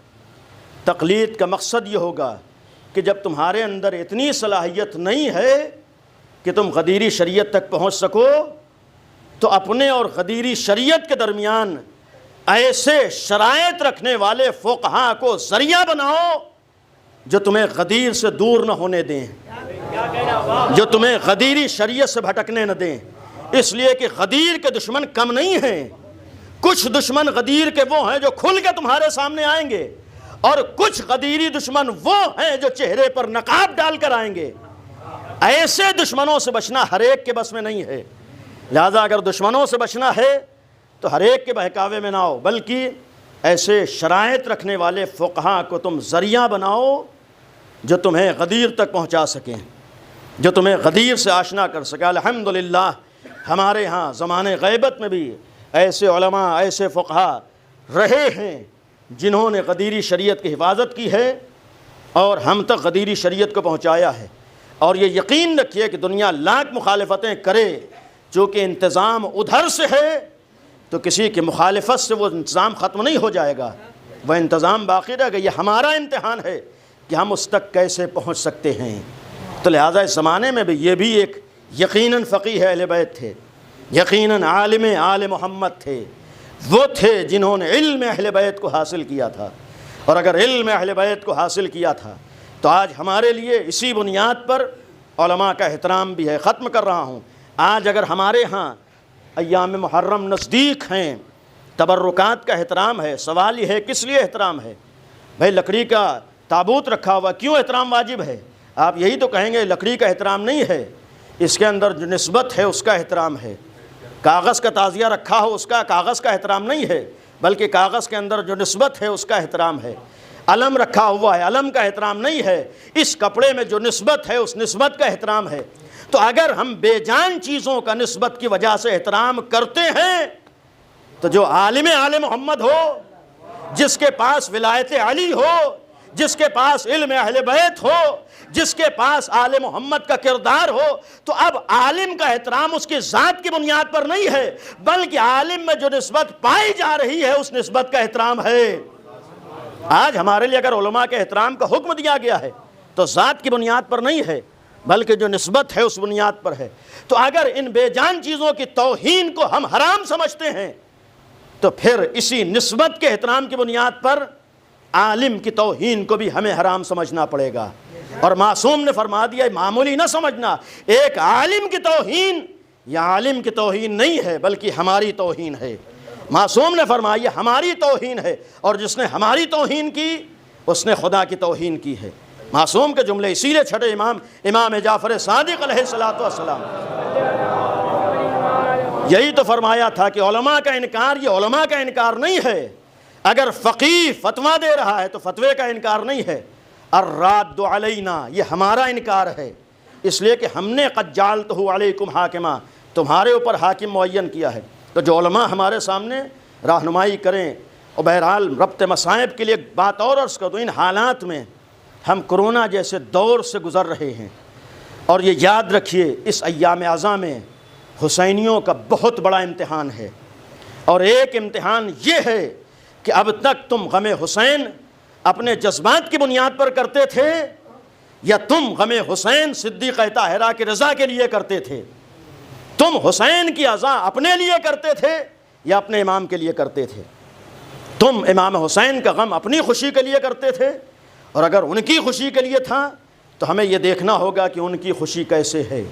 تقلید کا مقصد یہ ہوگا کہ جب تمہارے اندر اتنی صلاحیت نہیں ہے کہ تم غدیری شریعت تک پہنچ سکو تو اپنے اور غدیری شریعت کے درمیان ایسے شرائط رکھنے والے فقہاء کو ذریعہ بناؤ جو تمہیں غدیر سے دور نہ ہونے دیں، جو تمہیں غدیری شریعت سے بھٹکنے نہ دیں. اس لیے کہ غدیر کے دشمن کم نہیں ہیں. کچھ دشمن غدیر کے وہ ہیں جو کھل کے تمہارے سامنے آئیں گے، اور کچھ غدیری دشمن وہ ہیں جو چہرے پر نقاب ڈال کر آئیں گے. ایسے دشمنوں سے بچنا ہر ایک کے بس میں نہیں ہے. لہذا اگر دشمنوں سے بچنا ہے تو ہر ایک کے بہکاوے میں نہ ہو، بلکہ ایسے شرائط رکھنے والے فقہاء کو تم ذریعہ بناؤ جو تمہیں غدیر تک پہنچا سکیں، جو تمہیں غدیر سے آشنا کر سکے. الحمدللہ ہمارے ہاں زمانے غیبت میں بھی ایسے علماء، ایسے فقہا رہے ہیں جنہوں نے غدیری شریعت کی حفاظت کی ہے اور ہم تک غدیری شریعت کو پہنچایا ہے۔ اور یہ یقین رکھیے کہ دنیا لاکھ مخالفتیں کرے، چونکہ انتظام ادھر سے ہے تو کسی کی مخالفت سے وہ انتظام ختم نہیں ہو جائے گا، وہ انتظام باقی رہے گا۔ یہ ہمارا امتحان ہے کہ ہم اس تک کیسے پہنچ سکتے ہیں۔ تو لہٰذا اس زمانے میں بھی یہ بھی ایک یقیناً فقیہ اہل بیت تھے، یقیناً عالم آل محمد تھے، وہ تھے جنہوں نے علم اہل بیت کو حاصل کیا تھا۔ اور اگر علم اہل بیت کو حاصل کیا تھا تو آج ہمارے لیے اسی بنیاد پر علماء کا احترام بھی ہے۔ ختم کر رہا ہوں، آج اگر ہمارے ہاں ایام محرم نزدیک ہیں، تبرکات کا احترام ہے، سوال یہ ہے کس لیے احترام ہے؟ بھائی لکڑی کا تابوت رکھا ہوا، کیوں احترام واجب ہے؟ آپ یہی تو کہیں گے لکڑی کا احترام نہیں ہے، اس کے اندر جو نسبت ہے اس کا احترام ہے۔ کاغذ کا تعزیہ رکھا ہو، اس کا کاغذ کا احترام نہیں ہے، بلکہ کاغذ کے اندر جو نسبت ہے اس کا احترام ہے۔ علم رکھا ہوا ہے، علم کا احترام نہیں ہے، اس کپڑے میں جو نسبت ہے اس نسبت کا احترام ہے۔ تو اگر ہم بے جان چیزوں کا نسبت کی وجہ سے احترام کرتے ہیں تو جو عالم آل محمد ہو، جس کے پاس ولایت علی ہو، جس کے پاس علم اہل بیت ہو، جس کے پاس آل محمد کا کردار ہو، تو اب عالم کا احترام اس کی ذات کی بنیاد پر نہیں ہے، بلکہ عالم میں جو نسبت پائی جا رہی ہے اس نسبت کا احترام ہے۔ آج ہمارے لیے اگر علماء کے احترام کا حکم دیا گیا ہے تو ذات کی بنیاد پر نہیں ہے، بلکہ جو نسبت ہے اس بنیاد پر ہے۔ تو اگر ان بے جان چیزوں کی توہین کو ہم حرام سمجھتے ہیں تو پھر اسی نسبت کے احترام کی بنیاد پر عالم کی توہین کو بھی ہمیں حرام سمجھنا پڑے گا۔ اور معصوم نے فرما دیا معمولی نہ سمجھنا، ایک عالم کی توہین یہ عالم کی توہین نہیں ہے بلکہ ہماری توہین ہے۔ معصوم نے فرمایا یہ ہماری توہین ہے، اور جس نے ہماری توہین کی اس نے خدا کی توہین کی ہے۔ معصوم کے جملے اسی لیے چھٹے امام جعفر صادق علیہ الصلوۃ والسلام یہی تو فرمایا تھا کہ علماء کا انکار یہ علماء کا انکار نہیں ہے، اگر فقیہ فتویٰ دے رہا ہے تو فتوے کا انکار نہیں ہے، الراد علینا یہ ہمارا انکار ہے، اس لیے کہ ہم نے قد جعلتہ علیکم حاکما تمہارے اوپر حاکم معین کیا ہے۔ تو جو علماء ہمارے سامنے رہنمائی کریں، اور بہرحال ربط مصائب کے لیے بات اور عرض کر دوں، ان حالات میں ہم کرونا جیسے دور سے گزر رہے ہیں، اور یہ یاد رکھیے اس ایام اعظم میں حسینیوں کا بہت بڑا امتحان ہے، اور ایک امتحان یہ ہے کہ اب تک تم غم حسین اپنے جذبات کی بنیاد پر کرتے تھے یا تم غم حسین صدیقہ طاہرہ کی رضا کے لیے کرتے تھے؟ تم حسین کی عزا اپنے لیے کرتے تھے یا اپنے امام کے لیے کرتے تھے؟ تم امام حسین کا غم اپنی خوشی کے لیے کرتے تھے، اور اگر ان کی خوشی کے لیے تھا تو ہمیں یہ دیکھنا ہوگا کہ ان کی خوشی کیسے ہے،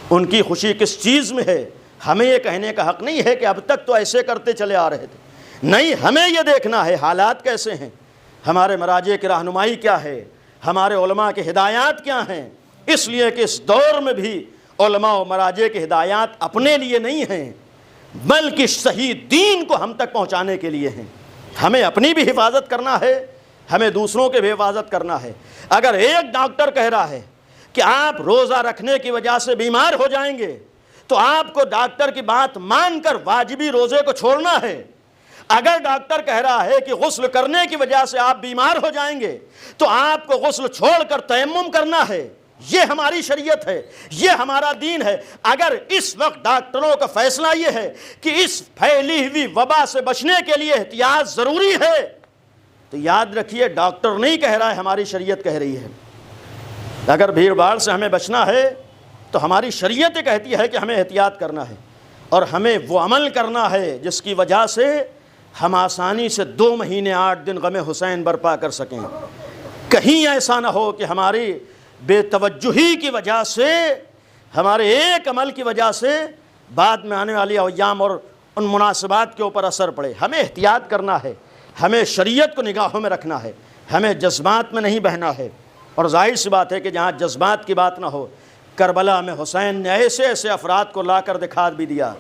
ان کی خوشی کس چیز میں ہے۔ ہمیں یہ کہنے کا حق نہیں ہے کہ اب تک تو ایسے کرتے چلے آ رہے تھے، نہیں، ہمیں یہ دیکھنا ہے حالات کیسے ہیں، ہمارے مراجع کی رہنمائی کیا ہے، ہمارے علماء کے ہدایات کیا ہیں۔ اس لیے کہ اس دور میں بھی علماء و مراجع کے ہدایات اپنے لیے نہیں ہیں بلکہ صحیح دین کو ہم تک پہنچانے کے لیے ہیں۔ ہمیں اپنی بھی حفاظت کرنا ہے، ہمیں دوسروں کے بھی حفاظت کرنا ہے۔ اگر ایک ڈاکٹر کہہ رہا ہے کہ آپ روزہ رکھنے کی وجہ سے بیمار ہو جائیں گے تو آپ کو ڈاکٹر کی بات مان کر واجبی روزے کو چھوڑنا ہے۔ اگر ڈاکٹر کہہ رہا ہے کہ غسل کرنے کی وجہ سے آپ بیمار ہو جائیں گے تو آپ کو غسل چھوڑ کر تیمم کرنا ہے۔ یہ ہماری شریعت ہے، یہ ہمارا دین ہے۔ اگر اس وقت ڈاکٹروں کا فیصلہ یہ ہے کہ اس پھیلی ہوئی وبا سے بچنے کے لیے احتیاط ضروری ہے تو یاد رکھیے ڈاکٹر نہیں کہہ رہا ہے، ہماری شریعت کہہ رہی ہے۔ اگر بھیڑ بھاڑ سے ہمیں بچنا ہے تو ہماری شریعت کہتی ہے کہ ہمیں احتیاط کرنا ہے، اور ہمیں وہ عمل کرنا ہے جس کی وجہ سے ہم آسانی سے 2 مہینے 8 دن غم حسین برپا کر سکیں۔ کہیں ایسا نہ ہو کہ ہماری بے توجہی کی وجہ سے، ہمارے ایک عمل کی وجہ سے بعد میں آنے والی ایام اور ان مناسبات کے اوپر اثر پڑے۔ ہمیں احتیاط کرنا ہے، ہمیں شریعت کو نگاہوں میں رکھنا ہے، ہمیں جذبات میں نہیں بہنا ہے۔ اور ظاہر سی بات ہے کہ جہاں جذبات کی بات نہ ہو، کربلا میں حسین نے ایسے ایسے افراد کو لا کر دکھا بھی دیا،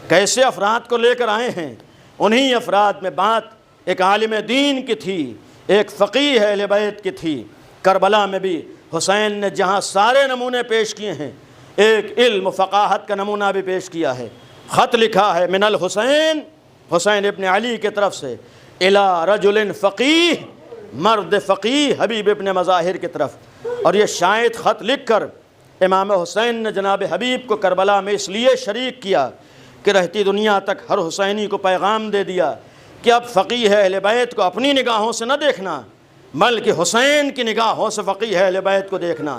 کیسے افراد کو لے کر آئے ہیں۔ انہی افراد میں بات ایک عالم دین کی تھی، ایک فقیہ اہل بیت کی تھی۔ کربلا میں بھی حسین نے جہاں سارے نمونے پیش کیے ہیں، ایک علم فقاہت کا نمونہ بھی پیش کیا ہے۔ خط لکھا ہے من الحسین حسین ابن علی کی طرف سے الی رجل فقیہ، مرد فقیہ حبیب ابن مظاہر کی طرف. اور یہ شاید خط لکھ کر امام حسین نے جناب حبیب کو کربلا میں اس لیے شریک کیا کہ رہتی دنیا تک ہر حسینی کو پیغام دے دیا کہ اب فقیہ اہل بیت کو اپنی نگاہوں سے نہ دیکھنا، بلکہ حسین کی نگاہوں سے فقیہ اہل بیت کو دیکھنا.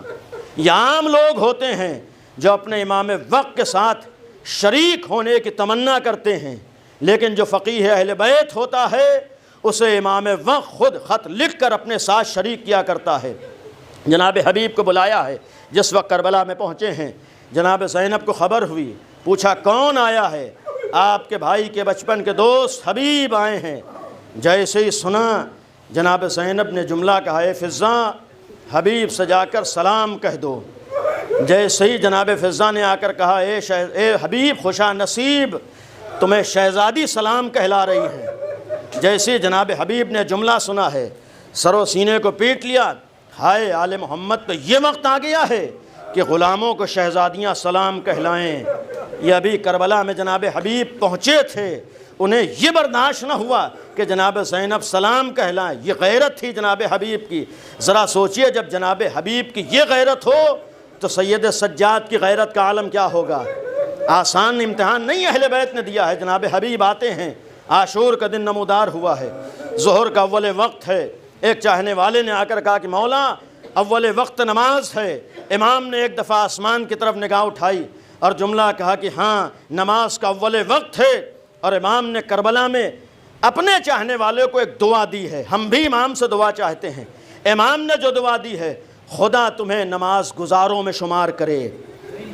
یہ عام لوگ ہوتے ہیں جو اپنے امام وقت کے ساتھ شریک ہونے کی تمنا کرتے ہیں، لیکن جو فقیہ اہل بیت ہوتا ہے اسے امام وقت خود خط لکھ کر اپنے ساتھ شریک کیا کرتا ہے. جناب حبیب کو بلایا ہے. جس وقت کربلا میں پہنچے ہیں جناب زینب کو خبر ہوئی، پوچھا کون آیا ہے؟ آپ کے بھائی کے بچپن کے دوست حبیب آئے ہیں. جیسے ہی سنا جناب زینب نے جملہ کہا، اے فضا حبیب سے جا کر سلام کہہ دو. جیسے ہی جناب فضا نے آ کر کہا، اے حبیب خوشا نصیب، تمہیں شہزادی سلام کہلا رہی ہے. جیسے ہی جناب حبیب نے جملہ سنا ہے سر و سینے کو پیٹ لیا، ہائے آل محمد تو یہ وقت آ گیا ہے کہ غلاموں کو شہزادیاں سلام کہلائیں. یہ ابھی کربلا میں جناب حبیب پہنچے تھے، انہیں یہ برداشت نہ ہوا کہ جناب زینب سلام کہلائیں. یہ غیرت تھی جناب حبیب کی. ذرا سوچئے جب جناب حبیب کی یہ غیرت ہو تو سید سجاد کی غیرت کا عالم کیا ہوگا. آسان امتحان نہیں اہل بیت نے دیا ہے. جناب حبیب آتے ہیں، عاشور کا دن نمودار ہوا ہے، ظہر کا اول وقت ہے. ایک چاہنے والے نے آ کر کہا کہ مولا اول وقت نماز ہے. امام نے ایک دفعہ آسمان کی طرف نگاہ اٹھائی اور جملہ کہا کہ ہاں نماز کا اول وقت ہے. اور امام نے کربلا میں اپنے چاہنے والے کو ایک دعا دی ہے. ہم بھی امام سے دعا چاہتے ہیں. امام نے جو دعا دی ہے، خدا تمہیں نماز گزاروں میں شمار کرے.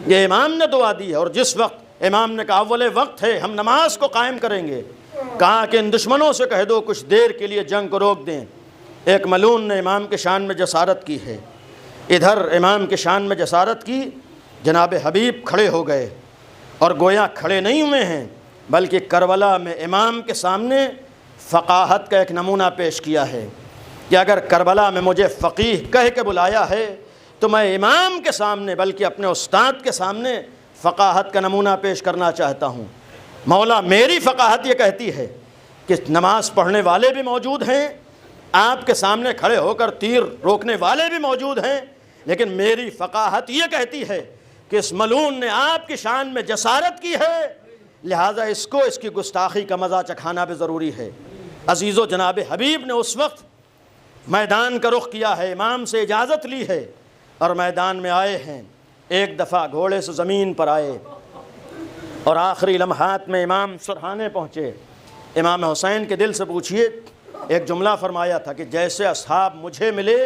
یہ امام نے دعا دی ہے. اور جس وقت امام نے کہا اول وقت ہے، ہم نماز کو قائم کریں گے، کہا کہ ان دشمنوں سے کہہ دو کچھ دیر کے لیے جنگ کو روک دیں. ایک ملعون نے امام کے شان میں جسارت کی ہے. ادھر امام کے شان میں جسارت کی، جناب حبیب کھڑے ہو گئے اور گویا کھڑے نہیں ہوئے ہیں بلکہ کربلا میں امام کے سامنے فقاہت کا ایک نمونہ پیش کیا ہے کہ اگر کربلا میں مجھے فقیہ کہہ کے بلایا ہے تو میں امام کے سامنے بلکہ اپنے استاد کے سامنے فقاہت کا نمونہ پیش کرنا چاہتا ہوں. مولا میری فقاہت یہ کہتی ہے کہ نماز پڑھنے والے بھی موجود ہیں، آپ کے سامنے کھڑے ہو کر تیر روکنے والے بھی موجود ہیں، لیکن میری فقاہت یہ کہتی ہے کہ اس ملعون نے آپ کی شان میں جسارت کی ہے، لہٰذا اس کو اس کی گستاخی کا مزہ چکھانا بھی ضروری ہے. عزیزو جناب حبیب نے اس وقت میدان کا رخ کیا ہے، امام سے اجازت لی ہے اور میدان میں آئے ہیں. ایک دفعہ گھوڑے سے زمین پر آئے اور آخری لمحات میں امام سرحانے پہنچے. امام حسین کے دل سے پوچھئے، ایک جملہ فرمایا تھا کہ جیسے اصحاب مجھے ملے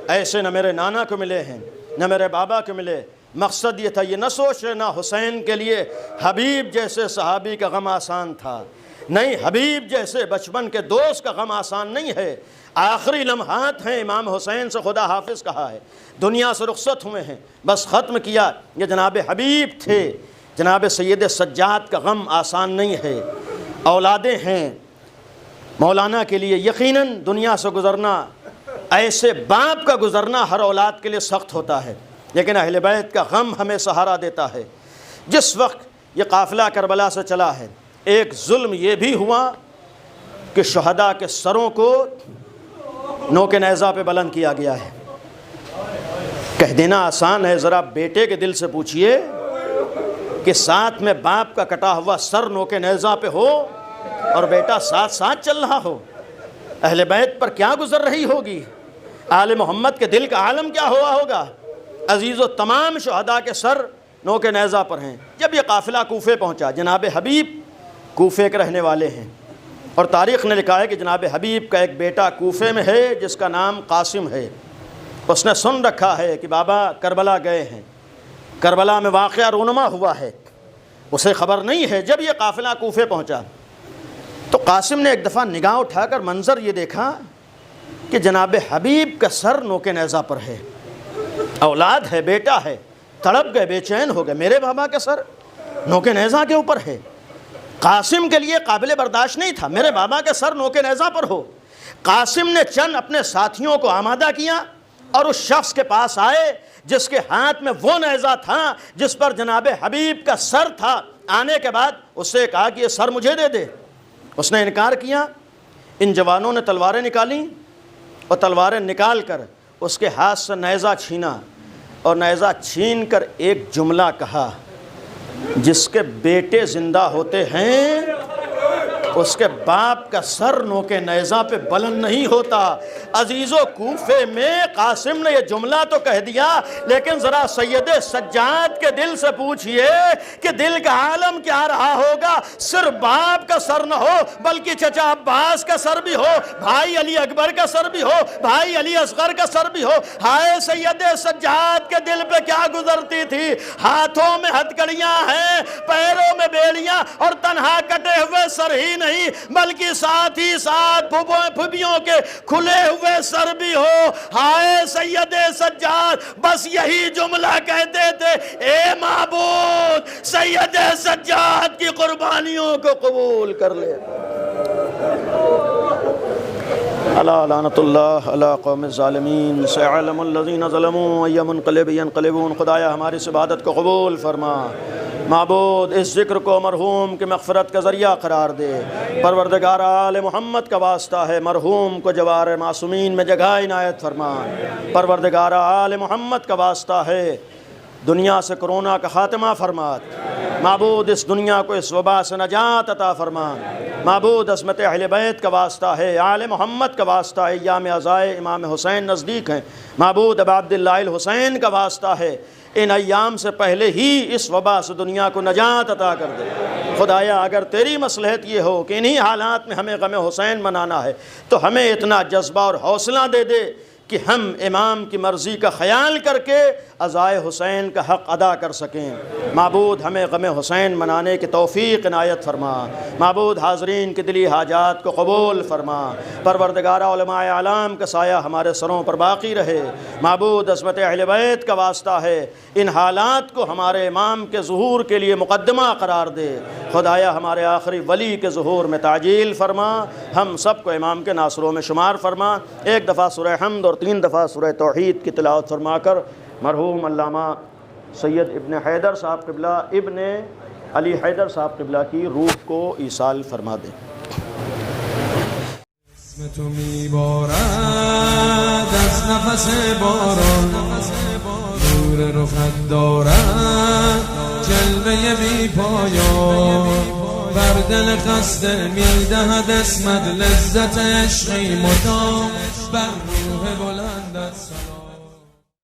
ایسے نہ میرے نانا کو ملے ہیں نہ میرے بابا کو ملے. مقصد یہ تھا، یہ نہ سوچ رہے نہ حسین کے لیے حبیب جیسے صحابی کا غم آسان تھا، نہیں حبیب جیسے بچپن کے دوست کا غم آسان نہیں ہے. آخری لمحات ہیں، امام حسین سے خدا حافظ کہا ہے، دنیا سے رخصت ہوئے ہیں، بس ختم کیا. یہ جناب حبیب تھے. جناب سید سجاد کا غم آسان نہیں ہے. اولادیں ہیں مولانا کے لیے یقیناً دنیا سے گزرنا، ایسے باپ کا گزرنا ہر اولاد کے لیے سخت ہوتا ہے، لیکن اہل بیت کا غم ہمیں سہارا دیتا ہے. جس وقت یہ قافلہ کربلا سے چلا ہے، ایک ظلم یہ بھی ہوا کہ شہداء کے سروں کو نوک نیزہ پہ بلند کیا گیا ہے. کہہ دینا آسان ہے، ذرا بیٹے کے دل سے پوچھئے کہ ساتھ میں باپ کا کٹا ہوا سر نوک نیزہ پہ ہو اور بیٹا ساتھ ساتھ چل رہا ہو، اہل بیت پر کیا گزر رہی ہوگی، آل محمد کے دل کا عالم کیا ہوا ہوگا. عزیزو تمام شہداء کے سر نوک نیزہ پر ہیں. جب یہ قافلہ کوفے پہنچا، جناب حبیب کوفے کے رہنے والے ہیں اور تاریخ نے لکھا ہے کہ جناب حبیب کا ایک بیٹا کوفے میں ہے جس کا نام قاسم ہے. اس نے سن رکھا ہے کہ بابا کربلا گئے ہیں، کربلا میں واقعہ رونما ہوا ہے، اسے خبر نہیں ہے. جب یہ قافلہ کوفے پہنچا تو قاسم نے ایک دفعہ نگاہ اٹھا کر منظر یہ دیکھا کہ جناب حبیب کا سر نوک نیزہ پر ہے. اولاد ہے، بیٹا ہے، تڑپ گئے، بے چین ہو گئے، میرے بابا کا سر نوک نیزہ کے اوپر ہے. قاسم کے لیے قابل برداشت نہیں تھا میرے بابا کے سر نوک نیزہ پر ہو. قاسم نے چند اپنے ساتھیوں کو آمادہ کیا اور اس شخص کے پاس آئے جس کے ہاتھ میں وہ نیزہ تھا جس پر جناب حبیب کا سر تھا. آنے کے بعد اس سے کہا کہ یہ سر مجھے دے دے. اس نے انکار کیا. ان جوانوں نے تلواریں نکالیں اور تلواریں نکال کر اس کے ہاتھ سے نیزہ چھینا اور نیزہ چھین کر ایک جملہ کہا, جس کے بیٹے زندہ ہوتے ہیں اس کے باپ کا سر نوکے نیزہ پہ بلند نہیں ہوتا. عزیزو, کوفے میں قاسم نے یہ جملہ تو کہہ دیا, لیکن ذرا سید سجاد کے دل سے پوچھئے کہ دل کا عالم کیا رہا ہوگا. صرف باپ کا سر نہ ہو بلکہ چچا عباس کا سر بھی ہو, بھائی علی اکبر کا سر بھی ہو, بھائی علی اصغر کا سر بھی ہو. ہائے سید سجاد کے دل پہ کیا گزرتی تھی. ہاتھوں میں ہتھکڑیاں ہیں, پیروں میں بیڑیاں, اور تنہا کٹے ہوئے سر ہی نہیں بلکہ ساتھ ہی ساتھ پھبیوں کے کھلے ہوئے سر بھی ہو. ہائے سید سجاد, بس یہی جملہ کہتے تھے, اے معبود سید سجاد کی قربانیوں کو قبول کر لے. الا لعنت اللہ علی قوم الظالمین, سيعلم الذین ظلموا أي منقلب ينقلبون. خدایا ہماری اس عبادت کو قبول فرما. معبود اس ذکر کو مرحوم کی مغفرت کا ذریعہ قرار دے. پروردگار آل محمد کا واسطہ ہے, مرحوم کو جوار معصومین میں جگہ عنایت فرما. پروردگار آل محمد کا واسطہ ہے, دنیا سے کرونا کا خاتمہ فرما. معبود اس دنیا کو اس وبا سے نجات عطا فرما. معبود عصمت اہل بیت کا واسطہ ہے, آل محمد کا واسطہ ہے, ایام عزائے امام حسین نزدیک ہیں. معبود ابا عبداللہ الحسین کا واسطہ ہے, ان ایام سے پہلے ہی اس وبا سے دنیا کو نجات عطا کر دے. خدایا اگر تیری مصلحت یہ ہو کہ انہی حالات میں ہمیں غم حسین منانا ہے تو ہمیں اتنا جذبہ اور حوصلہ دے دے کہ ہم امام کی مرضی کا خیال کر کے عزائے حسین کا حق ادا کر سکیں. معبود ہمیں غم حسین منانے کی توفیق عنایت فرما. معبود حاضرین کی دلی حاجات کو قبول فرما. پروردگارہ علماء اعلام کا سایہ ہمارے سروں پر باقی رہے. معبود عصمت اہل بیت کا واسطہ ہے, ان حالات کو ہمارے امام کے ظہور کے لیے مقدمہ قرار دے. خدایا ہمارے آخری ولی کے ظہور میں تعجیل فرما. ہم سب کو امام کے ناصروں میں شمار فرما. ایک دفعہ سورہ حمد اور 3 دفعہ سورہ توحید کی تلاوت فرما کر مرحوم علامہ سید ابن حیدر صاحب قبلہ, ابن علی حیدر صاحب قبلہ کی روح کو ایصال فرما دیں. اسم تو میبارد از نفس باران, نور رخت دارد جلوه بی پایان, بر دل خسته میدهد اسمت لذت عشقی مدام, بر روح بلندت سلام.